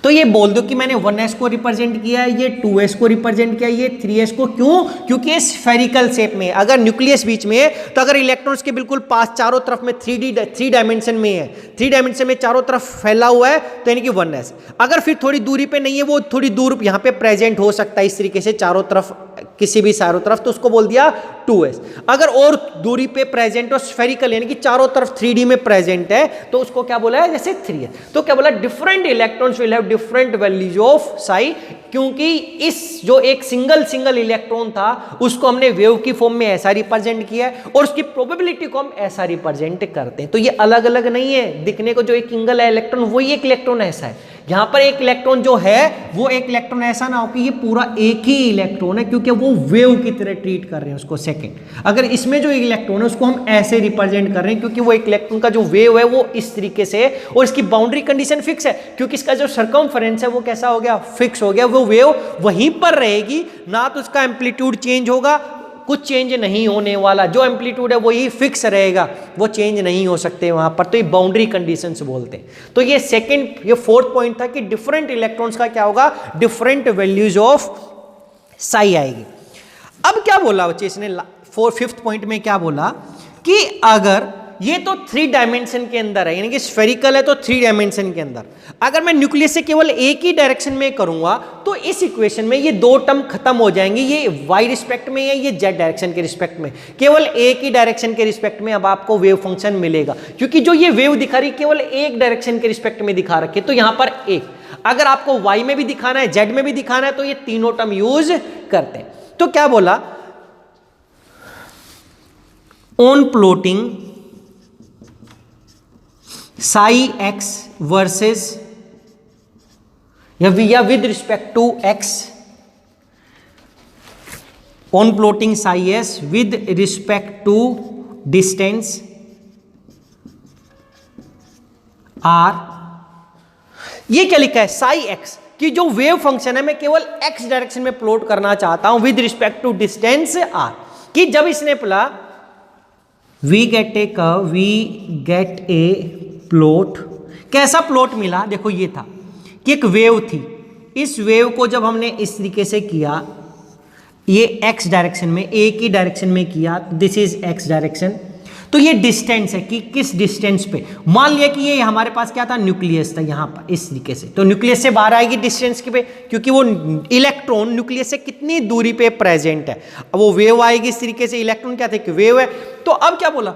तो ये बोल दो कि मैंने 1s को रिप्रेजेंट किया है, ये 2s को रिप्रेजेंट किया है, ये 3s को, क्यों, क्योंकि स्फेरिकल शेप में, अगर न्यूक्लियस बीच में है तो अगर इलेक्ट्रॉन्स के बिल्कुल पास चारों तरफ में 3 डायमेंशन में है, 3 डायमेंशन में चारों तरफ फैला हुआ है, तो यानी कि 1s। अगर फिर थोड़ी दूरी पे नहीं है, वो थोड़ी दूर यहाँ पे प्रेजेंट हो सकता है इस तरीके से चारों तरफ, किसी भी चारों तरफ, तो उसको बोल दिया 2s। अगर और दूरी पे प्रेजेंट और स्फेरिकल यानी कि चारों तरफ 3D में प्रेजेंट है, तो उसको क्या बोला है, जैसे 3s। तो क्या बोला, different electrons will have different values of Sai, क्योंकि इस जो एक सिंगल इलेक्ट्रॉन था उसको हमने वेव की फॉर्म में ऐसा रिप्रेजेंट किया है, और उसकी प्रोबेबिलिटी को हम ऐसा रिप्रेजेंट करते हैं। तो ये अलग अलग नहीं है दिखने को, जो एक सिंगल इलेक्ट्रॉन वही एक इलेक्ट्रॉन ऐसा है, यहाँ पर एक इलेक्ट्रॉन जो है वो एक इलेक्ट्रॉन ऐसा ना हो कि ये पूरा एक ही इलेक्ट्रॉन है, क्योंकि वो वेव की तरह ट्रीट कर रहे हैं उसको सेकंड। अगर इसमें जो इलेक्ट्रॉन है उसको हम ऐसे रिप्रेजेंट कर रहे हैं, क्योंकि वो एक इलेक्ट्रॉन का जो वेव है वो इस तरीके से है, और इसकी बाउंड्री कंडीशन फिक्स है, क्योंकि इसका जो सर्कमफेरेंस है वो कैसा हो गया, फिक्स हो गया। वो वेव वहीं पर रहेगी, ना तो उसका एम्पलीट्यूड चेंज होगा, कुछ चेंज नहीं होने वाला, जो एम्पलीट्यूड है वही फिक्स रहेगा, वो चेंज नहीं हो सकते वहां पर। तो ये बाउंड्री कंडीशंस बोलते हैं। तो ये सेकंड, ये फोर्थ पॉइंट था कि डिफरेंट इलेक्ट्रॉन्स का क्या होगा, डिफरेंट वैल्यूज ऑफ साई आएगी। अब क्या बोला बच्चे इसने फिफ्थ पॉइंट में क्या बोला कि अगर ये तो 3 डायमेंशन के अंदर है, यानी कि स्फेरिकल है तो 3 डायमेंशन के अंदर, अगर मैं न्यूक्लियस से केवल एक ही डायरेक्शन में करूंगा तो इस इक्वेशन में ये 2 टर्म खत्म हो जाएंगे, ये y रिस्पेक्ट में है, ये z डायरेक्शन के रिस्पेक्ट में, केवल एक ही डायरेक्शन के रिस्पेक्ट में अब आपको वेव फंक्शन मिलेगा, क्योंकि जो ये वेव दिखा रही केवल एक डायरेक्शन के रिस्पेक्ट में दिखा रखे। तो यहां पर एक, अगर आपको y में भी दिखाना है, z में भी दिखाना है, तो ये तीनों टर्म यूज करते हैं। तो क्या बोला, on plotting psi x versus या with respect to x, on plotting psi s with respect to distance r, ये क्या लिखा है, साई एक्स कि जो वेव फंक्शन है मैं केवल एक्स डायरेक्शन में प्लॉट करना चाहता हूं with respect to distance R, कि जब इसने बोला we get a curve, we get a plot, कैसा प्लॉट मिला, देखो ये था कि एक वेव थी, इस वेव को जब हमने इस तरीके से किया, ये एक्स डायरेक्शन में, एक ही डायरेक्शन में किया, दिस इज एक्स डायरेक्शन, तो ये डिस्टेंस है कि किस डिस्टेंस पे, मान लिया कि ये हमारे पास क्या था, न्यूक्लियस था यहां पर इस तरीके से, तो न्यूक्लियस से बाहर आएगी डिस्टेंस के पे, क्योंकि वो इलेक्ट्रॉन न्यूक्लियस से कितनी दूरी पे प्रेजेंट है, अब वो वेव आएगी इस तरीके से, इलेक्ट्रॉन क्या था, कि वेव है। तो अब क्या बोला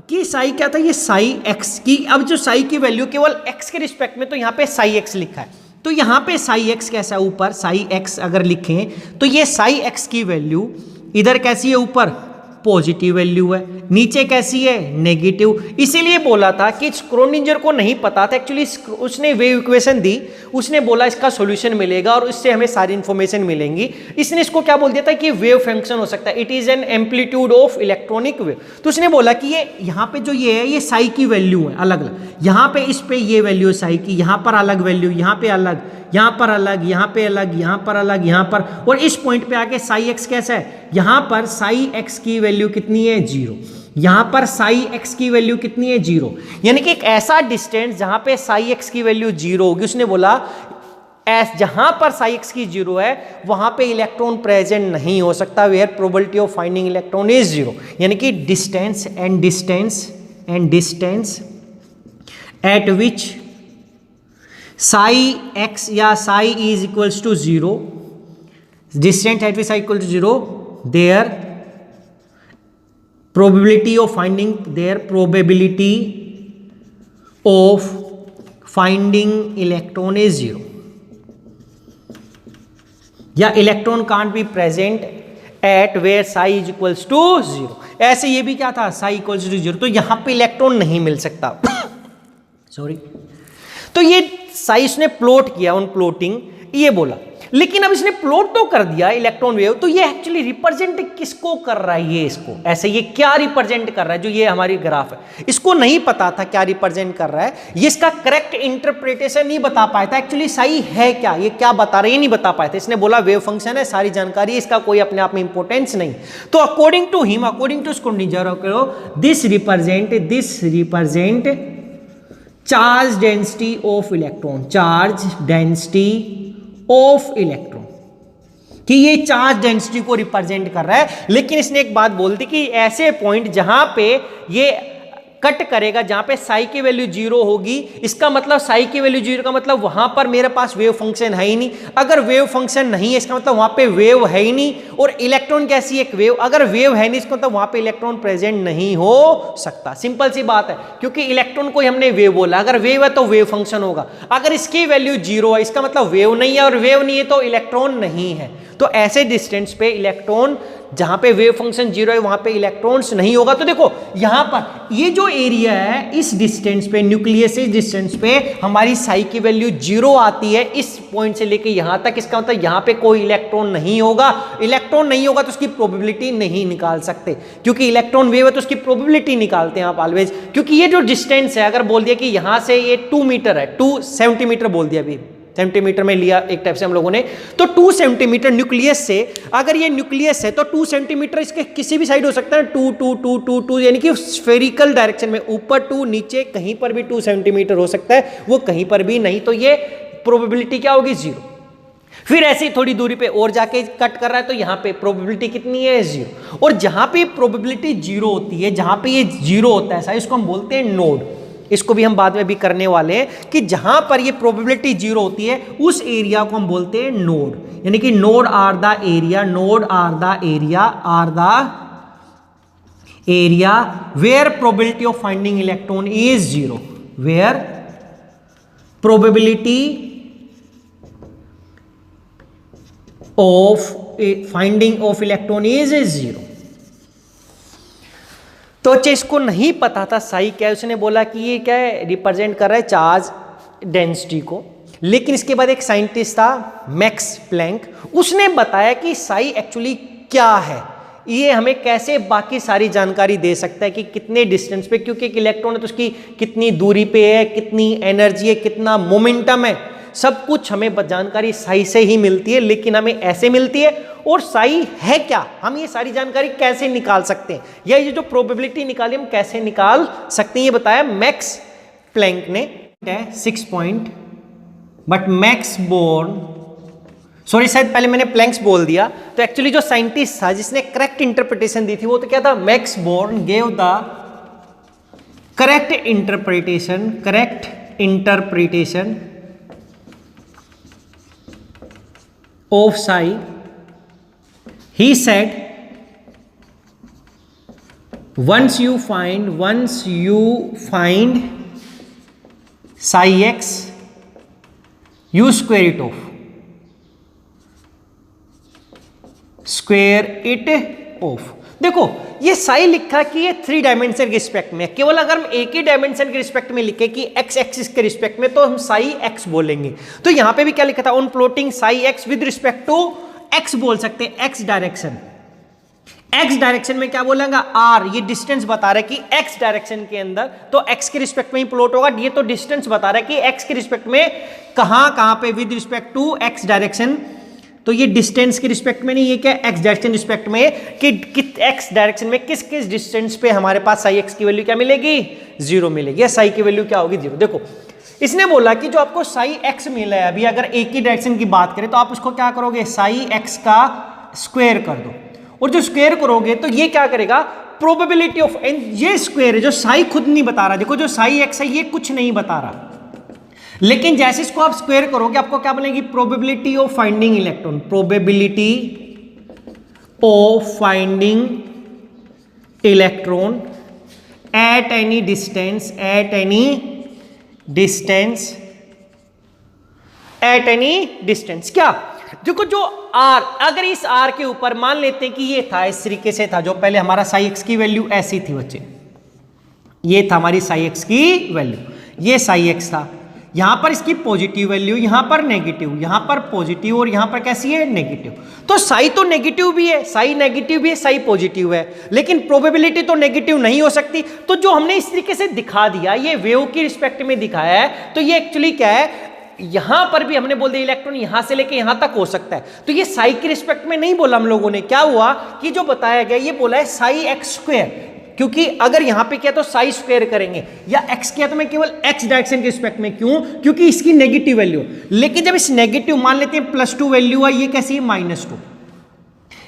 कि साई क्या था, ये साई एक्स की, अब जो साई की वैल्यू केवल एक्स के रिस्पेक्ट में, तो यहाँ पे साई एक्स लिखा है, तो यहाँ पे साई एक्स कैसा है, ऊपर साई एक्स अगर लिखें तो ये साई एक्स की वैल्यू इधर कैसी है, ऊपर पॉजिटिव वैल्यू है, नीचे कैसी है, नेगेटिव। इसीलिए बोला था कि स्क्रोडिंजर को नहीं पता था एक्चुअली, उसने वेव इक्वेशन दी, उसने बोला इसका सॉल्यूशन मिलेगा और इससे हमें सारी इंफॉर्मेशन मिलेंगी, इसने इसको क्या बोल दिया था कि वेव फंक्शन हो सकता है, it is an amplitude of electronic wave. तो उसने बोला कि ये यहाँ पे जो ये है ये साई की वैल्यू है अलग अलग, यहाँ पे इस पे ये वैल्यू है साई की, यहाँ पर अलग वैल्यू, यहाँ पे अलग, यहाँ पर अलग, यहाँ पे अलग, यहाँ पर अलग, यहाँ पर, और इस पॉइंट पे आके साई एक्स कैसा है, यहाँ पर साई एक्स की वैल्यू कितनी है, 0, यहाँ पर साई एक्स की वैल्यू कितनी है, 0, यानी कि एक ऐसा डिस्टेंस जहाँ पे साई एक्स की वैल्यू 0 होगी। उसने बोला जहाँ पर साई एक्स की 0 है वहाँ पे इलेक्ट्रॉन प्रेजेंट नहीं हो सकता, where probability of finding electron is 0, यानी कि distance at which psi x या psi is equals to 0, distance at which psi equal to 0, there probability of finding electron is 0, या electron can't be present at where psi is equals to 0, ऐसे ये भी क्या था, psi equals to 0, तो यहां पे इलेक्ट्रॉन नहीं मिल सकता सॉरी। तो ये psi ने प्लॉट किया, उन प्लॉटिंग ये बोला, लेकिन अब इसने प्लॉट तो कर दिया इलेक्ट्रॉन वेव, तो ये एक्चुअली रिप्रेजेंट किसको कर रहा है, ये इसको ऐसे ये क्या रिप्रेजेंट कर रहा है, जो ये हमारी ग्राफ है, इसको नहीं पता था क्या रिप्रेजेंट कर रहा है, ये इसका करेक्ट इंटरप्रिटेशन नहीं बता पाया था, एक्चुअली सही है क्या, ये क्या बता रहा है, ये नहीं बता पाया था। इसने बोला वेव फंक्शन है, सारी जानकारी, इसका कोई अपने आप में इंपॉर्टेंस नहीं। तो according to him, according to Schrodinger, this represent charge density of electron, charge density of electron, कि ये चार्ज डेंसिटी को रिप्रेजेंट कर रहा है। लेकिन इसने एक बात बोल दी कि ऐसे पॉइंट जहां पे ये कट करेगा, जहां पे साई की वैल्यू 0 होगी, इसका मतलब साई की वैल्यू 0 का मतलब वहां पर मेरे पास वेव फंक्शन है ही नहीं। अगर वेव फंक्शन नहीं है इसका मतलब वहां पे वेव है ही नहीं, और इलेक्ट्रॉन कैसी एक वेव, अगर वेव है नहीं इसका मतलब वहां पे इलेक्ट्रॉन प्रेजेंट नहीं हो सकता। सिंपल सी बात है, क्योंकि इलेक्ट्रॉन को हमने वेव बोला, अगर वेव है तो वेव फंक्शन होगा, अगर इसकी वैल्यू 0 है इसका मतलब वेव नहीं है, और वेव नहीं है तो इलेक्ट्रॉन नहीं है। तो ऐसे डिस्टेंस पे इलेक्ट्रॉन जहां पे वेव फंक्शन 0 है वहां पे इलेक्ट्रॉन्स नहीं होगा। तो देखो यहां पर ये जो एरिया है इस डिस्टेंस पे, न्यूक्लियस इस डिस्टेंस पे हमारी साई की वैल्यू 0 आती है। इस पॉइंट से लेके यहां तक, इसका मतलब यहां पे कोई इलेक्ट्रॉन नहीं होगा। इलेक्ट्रॉन नहीं होगा तो उसकी प्रोबेबिलिटी नहीं निकाल सकते, क्योंकि इलेक्ट्रॉन वेव है तो उसकी प्रोबेबिलिटी निकालते हैं आप ऑलवेज। क्योंकि ये जो डिस्टेंस है, अगर बोल दिया कि यहां से ये 2 मीटर है, 2 सेंटीमीटर बोल दिया, अभी सेंटीमीटर में लिया एक टाइप से हम लोगों ने, तो 2 सेंटीमीटर न्यूक्लियस से, अगर ये न्यूक्लियस है तो 2 सेंटीमीटर इसके किसी भी साइड हो सकता है, 2 2 2 2 2, यानी कि स्फेरिकल डायरेक्शन में, ऊपर 2 नीचे कहीं पर भी 2 सेंटीमीटर हो सकता है, वो कहीं पर भी नहीं। तो ये प्रोबेबिलिटी क्या होगी? 0। फिर ऐसे ही थोड़ी दूरी पे और जाके कट कर रहा है तो यहां पे प्रोबेबिलिटी कितनी है? 0। और जहां पे प्रोबेबिलिटी 0 होती है, जहां पे ये 0 होता है ऐसा, इसको हम बोलते हैं नोड। इसको भी हम बाद में भी करने वाले हैं कि जहां पर ये प्रोबेबिलिटी 0 होती है उस एरिया को हम बोलते हैं नोड, यानी कि node are the area, node are the area, are the area where probability of finding electron is 0, where probability of finding of electron is 0। तो अच्छा, इसको नहीं पता था साई क्या है, उसने बोला कि ये क्या है, रिप्रेजेंट कर रहा है चार्ज डेंसिटी को। लेकिन इसके बाद एक साइंटिस्ट था मैक्स प्लैंक, उसने बताया कि साई एक्चुअली क्या है, ये हमें कैसे बाकी सारी जानकारी दे सकता है कि कितने डिस्टेंस पे, क्योंकि एक इलेक्ट्रॉन है तो उसकी कितनी दूरी पे है, कितनी एनर्जी है, कितना मोमेंटम है, सब कुछ हमें जानकारी साई से ही मिलती है। लेकिन हमें ऐसे मिलती है, और साई है क्या, हम ये सारी जानकारी कैसे निकाल सकते हैं, या ये जो प्रोबेबिलिटी निकाली हम कैसे निकाल सकते हैं, ये बताया मैक्स प्लैंक ने। 6 point, but Max Born, sorry शायद पहले मैंने प्लैंक्स बोल दिया, तो एक्चुअली जो साइंटिस्ट था जिसने करेक्ट इंटरप्रिटेशन दी थी वो तो क्या था, Max Born gave the correct interpretation of psi. He said once you find psi x, you square it off, देखो ये साई लिखा कि ये 3 डायमेंशन के रिस्पेक्ट में, केवल अगर हम एक ही डायमेंशन के रिस्पेक्ट में लिखे कि एक्स एक्सिस के रिस्पेक्ट में तो हम साई एक्स बोलेंगे। तो यहां पे भी क्या लिखा था, on plotting psi X with respect to X बोल सकते हैं, एक्स डायरेक्शन। एक्स डायरेक्शन में क्या बोलेगा, आर, ये डिस्टेंस बता रहा है कि एक्स डायरेक्शन के अंदर तो एक्स के रिस्पेक्ट में ही प्लॉट होगा। ये तो डिस्टेंस बता रहा है कि एक्स के रिस्पेक्ट में कहां पे, with respect to X direction. तो ये डिस्टेंस के रिस्पेक्ट में नहीं, ये क्या एक्स डायरेक्शन रिस्पेक्ट में कि एक्स डायरेक्शन में किस किस डिस्टेंस पे हमारे पास साई एक्स की वैल्यू क्या मिलेगी, 0 मिलेगी। साई की वैल्यू क्या होगी, 0। देखो इसने बोला कि जो आपको साई एक्स मिला है, अभी अगर एक ही डायरेक्शन की बात करें तो आप उसको क्या करोगे, साई एक्स का स्क्वायर कर दो, और जो स्क्वायर करोगे तो ये क्या करेगा, प्रोबेबिलिटी ऑफ, ये स्क्वायर है जो साई खुद नहीं बता रहा, देखो जो साई एक्स है ये कुछ नहीं बता रहा, लेकिन जैसे इसको आप स्क्वायर करोगे आपको क्या बनेगी, probability of finding electron, probability of finding electron at any distance, क्या, देखो जो आर, अगर इस आर के ऊपर मान लेते हैं कि ये था, इस तरीके से था, जो पहले हमारा साई एक्स की वैल्यू ऐसी थी बच्चे, ये था हमारी साई एक्स की वैल्यू, ये साई एक्स था, यहां पर इसकी पॉजिटिव वैल्यू, यहां पर नेगेटिव, यहां पर पॉजिटिव, और यहां पर कैसी है, नेगेटिव। तो साई तो नेगेटिव भी है, साई नेगेटिव भी है, साई पॉजिटिव है, लेकिन प्रोबेबिलिटी तो नेगेटिव नहीं हो सकती। तो जो हमने इस तरीके से दिखा दिया, ये वेव की रिस्पेक्ट में दिखाया है, तो ये एक्चुअली क्या है, यहां पर भी हमने बोल दिया इलेक्ट्रॉन यहां से लेके यहां तक हो सकता है, तो ये साई के रिस्पेक्ट में नहीं बोला हम लोगों ने। क्या हुआ कि जो बताया गया ये बोला है साई एक्स स्क्वायर, क्योंकि अगर यहां पे किया तो साई स्क्वायर करेंगे, या एक्स किया तो मैं केवल एक्स डायरेक्शन के रिस्पेक्ट में, क्यों, क्योंकि इसकी नेगेटिव वैल्यू। लेकिन जब इस नेगेटिव मान लेते हैं +2 वैल्यू है, ये कैसी है, -2,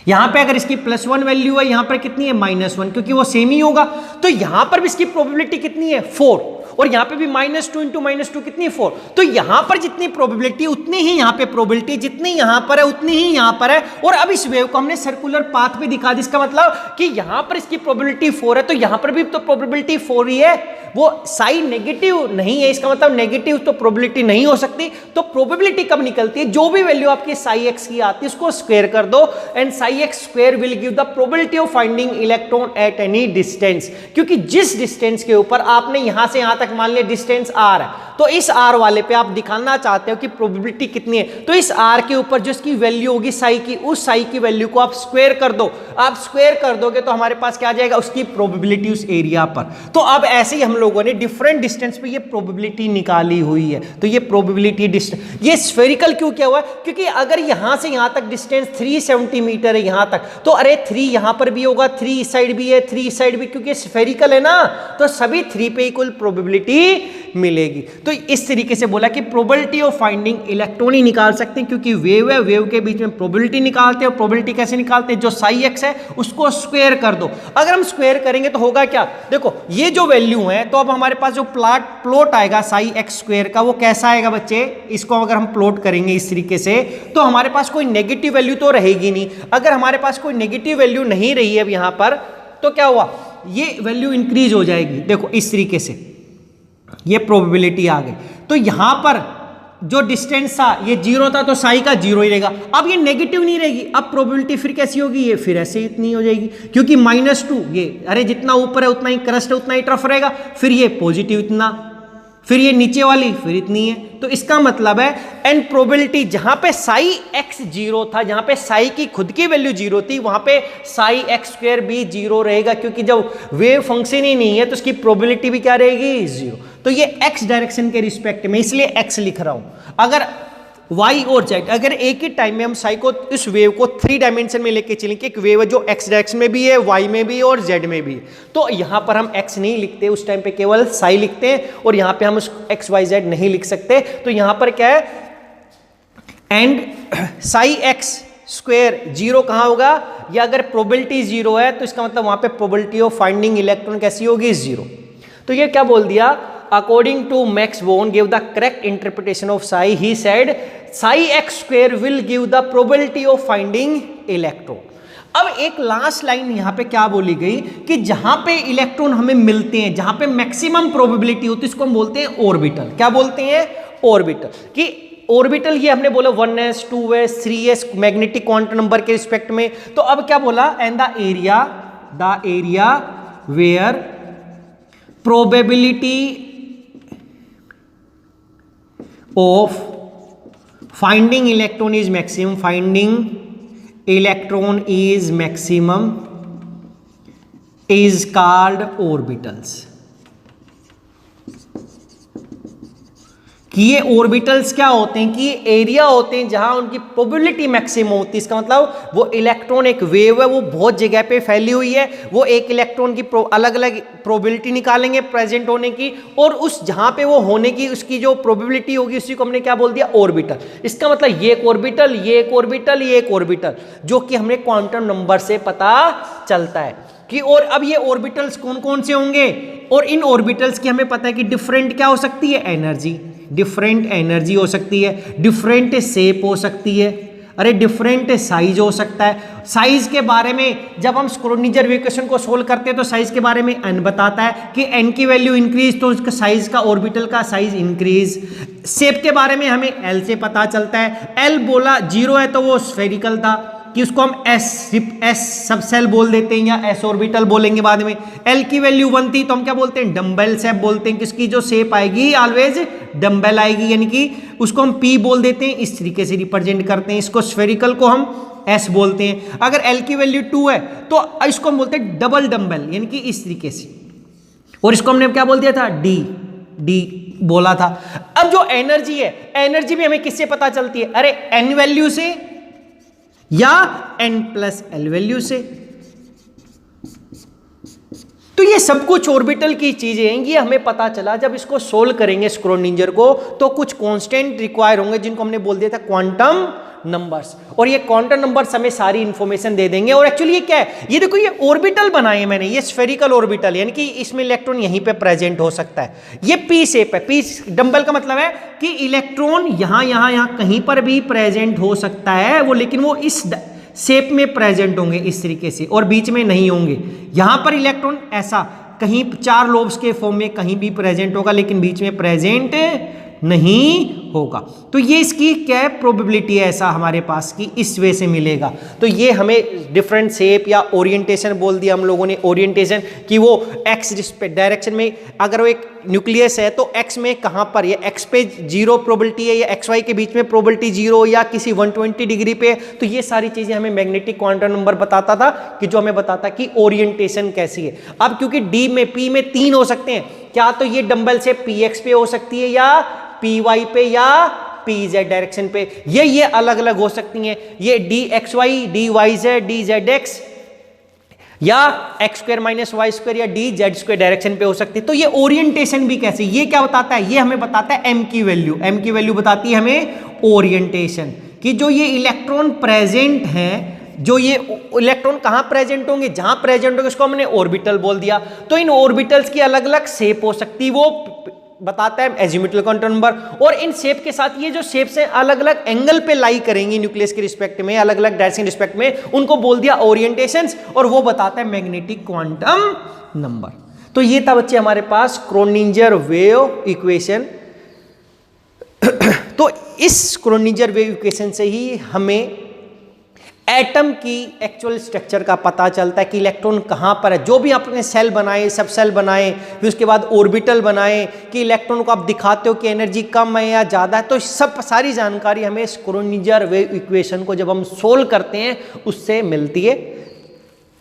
यहां पे अगर इसकी +1 वैल्यू है, यहां पर कितनी है, -1, क्योंकि वो सेम ही होगा। तो यहां पर भी इसकी प्रोबेबिलिटी कितनी है, 4। और यहाँ पे भी -2 इंटू -2 कितनी 4। तो यहाँ पर जितनी प्रोबेबिलिटी उतनी ही यहाँ पे प्रोबेबिलिटी, जितनी यहाँ पर है उतनी ही यहाँ पर है। और अब इस वेव को हमने सर्कुलर पाथ पे दिखा दी, इसका मतलब कि यहाँ पर इसकी प्रोबेबिलिटी 4 है तो यहाँ पर भी तो प्रोबेबिलिटी 4 ही है, वो साई नेगेटिव नहीं है, इसका मतलब नेगेटिव तो प्रोबेबिलिटी नहीं हो सकती। तो प्रोबेबिलिटी कब निकलती है, जो भी वैल्यू आपकी साई एक्स की आती है उसको स्क्वायर कर दो and Sai x square will give the probability of finding electron at any distance. क्योंकि जिस डिस्टेंस के ऊपर आपने यहां से यहां तक मान लिया डिस्टेंस आर है, तो इस आर वाले पे आप दिखाना चाहते हो कि प्रोबेबिलिटी कितनी है, तो इस आर के ऊपर जो इसकी वैल्यू होगी साई की, उस साई की वैल्यू को आप स्क्वायर कर दो। आप स्क्वायर कर दोगे तो हमारे पास क्या आ जाएगा, उसकी प्रोबेबिलिटी उस एरिया पर। तो अब ऐसे ही हम लोगों ने डिफरेंट डिस्टेंस पे ये प्रोबेबिलिटी निकाली हुई है। तो ये प्रोबेबिलिटी डिस्टेंस, ये स्फेरिकल क्यों किया हुआ है, क्योंकि अगर यहां से यहां तक डिस्टेंस 3 सेंटीमीटर है यहां तक, तो अरे 3 यहां पर भी होगा, 3 इस साइड भी है, 3 इस साइड भी, क्योंकि स्फेरिकल है ना, तो सभी 3 पे इक्वल प्रोबेबिलिटी मिलेगी। तो इस तरीके से बोला कि प्रोबेबिलिटी ऑफ फाइंडिंग इलेक्ट्रॉन ही निकाल सकते हैं, क्योंकि वेव है, वेव के बीच में प्रोबेबिलिटी निकालते हैं। और प्रोबेबिलिटी कैसे निकालते हैं, जो साई एक्स है उसको स्क्वायर कर दो। अगर हम स्क्वायर करेंगे तो होगा क्या, देखो ये जो वैल्यू है, तो अब हमारे पास जो प्लॉट आएगा साई एक्स स्क्वायर का, वो कैसा आएगा बच्चे, इसको अगर हम प्लॉट करेंगे इस तरीके से, तो हमारे पास कोई नेगेटिव वैल्यू तो रहेगी नहीं। अगर हमारे पास कोई नेगेटिव वैल्यू नहीं रही है अब यहां पर, तो क्या हुआ, ये वैल्यू इंक्रीज हो जाएगी। देखो इस तरीके से ये प्रोबेबिलिटी आ गई। तो यहां पर जो डिस्टेंस था ये 0 था, तो साई का 0 ही रहेगा। अब ये नेगेटिव नहीं रहेगी, अब प्रोबेबिलिटी फिर कैसी होगी, ये फिर ऐसे इतनी हो जाएगी, क्योंकि -2 ये, अरे जितना ऊपर है उतना ही क्रस्ट है, उतना ही टफ रहेगा। फिर ये पॉजिटिव इतना, फिर ये नीचे वाली फिर इतनी है। तो इसका मतलब है एन प्रोबेबिलिटी जहां पे साई एक्स 0 था, जहां पे साई की खुद की वैल्यू 0 थी, वहां पे साई एक्स स्क्वायर भी 0 रहेगा, क्योंकि जब वेव फंक्शन ही नहीं है तो उसकी प्रोबेबिलिटी भी क्या रहेगी, 0। तो ये एक्स डायरेक्शन के रिस्पेक्ट में, इसलिए एक्स लिख रहा हूं। अगर वाई और जेड, अगर एक ही टाइम में हम साई को, इस वेव को 3 डायमेंशन में लेके चलेंगे, एक वेव है जो एक्स डायरेक्शन में भी है, वाई में भी और जेड में भी है, तो यहां पर हम एक्स नहीं लिखते, उस टाइम पे केवल साई लिखते हैं, और यहां पे हम उस एक्स वाई जेड नहीं लिख सकते। तो यहां पर क्या है, एंड साई एक्स स्क्वायर 0 कहां होगा, या अगर प्रोबेबिलिटी 0 है तो इसका मतलब वहां पे प्रोबेबिलिटी ऑफ फाइंडिंग इलेक्ट्रॉन कैसी होगी, 0। तो ये क्या बोल दिया, according to Max Born gave the correct interpretation of psi, he said psi x square will give the probability of finding electron। अब एक लास्ट लाइन यहां पे क्या बोली गई कि जहां पे इलेक्ट्रॉन हमें मिलते हैं, जहां पे मैक्सिमम प्रोबेबिलिटी होती है, इसको हम बोलते हैं ऑर्बिटल। क्या बोलते हैं, ऑर्बिटल। कि ऑर्बिटल ये हमने बोला 1s 2s 3s magnetic quantum number के रिस्पेक्ट में। तो अब क्या बोला, and the area where probability of finding electron is maximum, finding electron is maximum is called orbitals। कि ये ऑर्बिटल्स क्या होते हैं, कि एरिया होते हैं जहां उनकी प्रोबेबिलिटी मैक्सिमम होती है। इसका मतलब वो इलेक्ट्रॉन एक वेव है, वो बहुत जगह पे फैली हुई है, वो एक इलेक्ट्रॉन की अलग अलग प्रोबेबिलिटी निकालेंगे प्रेजेंट होने की, और उस जहां पे वो होने की उसकी जो प्रोबेबिलिटी होगी उसी को हमने क्या बोल दिया, ऑर्बिटल। इसका मतलब ये एक ऑर्बिटल, ये एक ऑर्बिटल, ये एक ऑर्बिटल, जो कि हमें क्वांटम नंबर से पता चलता है कि। और अब ये ऑर्बिटल्स कौन कौन से होंगे, और इन ऑर्बिटल्स की हमें पता है कि डिफरेंट क्या हो सकती है, एनर्जी, डिफरेंट एनर्जी हो सकती है, डिफरेंट शेप हो सकती है, अरे डिफरेंट साइज हो सकता है। साइज के बारे में जब हम स्क्रोडिंजर इक्वेशन को सोल्व करते हैं तो साइज के बारे में n बताता है कि n की वैल्यू इंक्रीज तो उसका साइज का, ऑर्बिटल का साइज इंक्रीज। शेप के बारे में हमें l से पता चलता है, l बोला 0 है तो वो स्फेरिकल था, कि उसको हम एस सब सेल बोल देते हैं, या एस ऑर्बिटल बोलेंगे बाद में। एल की वैल्यू 1 थी तो हम क्या बोलते हैं, डम्बेल शेप बोलते हैं, किसकी जो शेप आएगी ऑलवेज डम्बेल आएगी, यानी कि उसको हम पी बोल देते हैं, इस तरीके से रिप्रेजेंट करते हैं। इसको स्फेरिकल को हम एस बोलते हैं। अगर एल की वैल्यू 2 है तो इसको हम बोलते हैं डबल डम्बेल, यानी कि इस तरीके से, और इसको हमने क्या बोल दिया था, डी बोला था। अब जो एनर्जी है, एनर्जी भी हमें किससे पता चलती है, अरे एन वैल्यू से या n+l वैल्यू से। तो ये सब कुछ ऑर्बिटल की चीजें हैं, ये हमें पता चला जब इसको सोल्व करेंगे स्क्रोडिंजर को, तो कुछ कांस्टेंट रिक्वायर होंगे जिनको हमने बोल दिया था क्वांटम नंबर्स, और ये क्वांटम नंबर्स हमें सारी इंफॉर्मेशन दे देंगे। और एक्चुअली ये क्या है, ये देखो ये ऑर्बिटल बनाए मैंने, ये स्फेरिकल ऑर्बिटल, यानी कि इसमें इलेक्ट्रॉन यहीं पे प्रेजेंट हो सकता है। ये पी शेप है, पी डंबल का मतलब है कि इलेक्ट्रॉन यहां कहीं पर भी प्रेजेंट हो सकता है वो, लेकिन वो इस शेप में प्रेजेंट होंगे इस तरीके से, और बीच में नहीं होंगे। यहां पर इलेक्ट्रॉन ऐसा कहीं 4 लोब्स के फॉर्म में कहीं भी प्रेजेंट होगा, लेकिन बीच में प्रेजेंट नहीं होगा। तो ये इसकी क्या है, प्रोबेबिलिटी है ऐसा हमारे पास कि इस वे से मिलेगा। तो ये हमें डिफरेंट शेप या ओरिएंटेशन बोल दिया हम लोगों ने, ओरिएंटेशन कि वो एक्स डायरेक्शन में, अगर वो एक न्यूक्लियस है तो एक्स में कहाँ पर, ये एक्स पे 0 प्रोबेबिलिटी है या एक्स वाई के बीच में प्रोबेबिलिटी 0 या किसी 120 डिग्री पे। तो ये सारी चीजें हमें मैग्नेटिक क्वांटम नंबर बताता था, कि जो हमें बताता कि ओरिएंटेशन कैसी है। अब क्योंकि डी में पी में 3 हो सकते हैं, क्या तो ये डंबल से पी एक्स पे हो सकती है या पी वाई पे या पी जेड डायरेक्शन पे, ये अलग अलग हो सकती हैं। ये d x y, d y z, d z x, या x square minus y square या डी जेड स्क्वायर डायरेक्शन पे हो सकती है। तो ये ओरिएंटेशन भी कैसे, ये क्या बताता है, ये हमें बताता है एम की वैल्यू। एम की वैल्यू बताती है हमें ओरिएंटेशन, कि जो ये इलेक्ट्रॉन प्रेजेंट हैं, जो ये इलेक्ट्रॉन कहां प्रेजेंट होंगे, जहां प्रेजेंट होंगे उसको हमने ऑर्बिटल बोल दिया। तो इन ऑर्बिटल्स की अलग अलग शेप हो सकती है, वो बताता है एजीमुथल क्वांटम नंबर। और इन शेप के साथ ये जो शेप्स हैं अलग अलग एंगल पे लाई करेंगी न्यूक्लियस के रिस्पेक्ट में, अलग अलग डायरेक्शन के रिस्पेक्ट में, उनको बोल दिया ओरिएंटेशंस, और वो बताता है मैग्नेटिक क्वांटम नंबर। तो ये था बच्चे हमारे पास क्रोनिंजर वेव इक्वेशन। तो इस क्रोनिंजर वेव इक्वेशन से ही हमें एटम की एक्चुअल स्ट्रक्चर का पता चलता है कि इलेक्ट्रॉन कहाँ पर है। जो भी आपने सेल बनाए, सब सेल बनाए, फिर उसके बाद ऑर्बिटल बनाए, कि इलेक्ट्रॉन को आप दिखाते हो कि एनर्जी कम है या ज़्यादा है, तो सब सारी जानकारी हमें स्क्रोडिंजर वेव इक्वेशन को जब हम सोल्व करते हैं उससे मिलती है।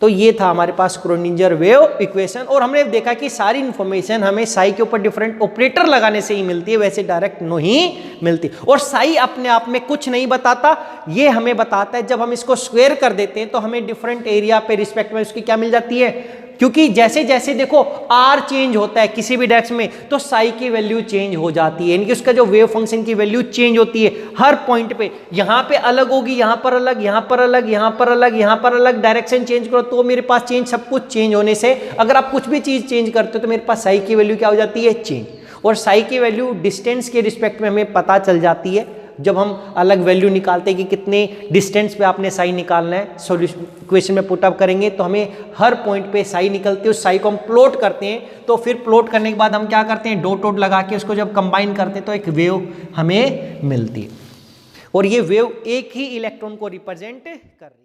तो ये था हमारे पास स्क्रोडिंजर वेव इक्वेशन, और हमने देखा कि सारी इंफॉर्मेशन हमें साई के ऊपर डिफरेंट ऑपरेटर लगाने से ही मिलती है, वैसे डायरेक्ट नहीं मिलती। और साई अपने आप में कुछ नहीं बताता, ये हमें बताता है जब हम इसको स्क्वायर कर देते हैं तो हमें डिफरेंट एरिया पे रिस्पेक्ट में उसकी क्या मिल जाती है, क्योंकि जैसे जैसे देखो आर चेंज होता है किसी भी डायरेक्शन में, तो साई की वैल्यू चेंज हो जाती है, यानी कि उसका जो वेव फंक्शन की वैल्यू चेंज होती है हर पॉइंट पे। यहाँ पे अलग होगी, यहाँ पर अलग, यहाँ पर अलग, यहाँ पर अलग, यहाँ पर अलग, डायरेक्शन चेंज करो तो मेरे पास चेंज, सब कुछ चेंज होने से अगर आप कुछ भी चीज चेंज करते हो तो मेरे पास साई की वैल्यू क्या हो जाती है, चेंज। और साई की वैल्यू डिस्टेंस के रिस्पेक्ट में हमें पता चल जाती है जब हम अलग वैल्यू निकालते हैं कि कितने डिस्टेंस पे आपने साई निकालना है। सॉल्यूशन इक्वेशन में पुट अप करेंगे तो हमें हर पॉइंट पे साई निकलती है, उस साई को हम प्लॉट करते हैं, तो फिर प्लॉट करने के बाद हम क्या करते हैं, डॉट डॉट लगा के उसको जब कंबाइन करते हैं तो एक वेव हमें मिलती है, और ये वेव एक ही इलेक्ट्रॉन को रिप्रेजेंट कर रही है।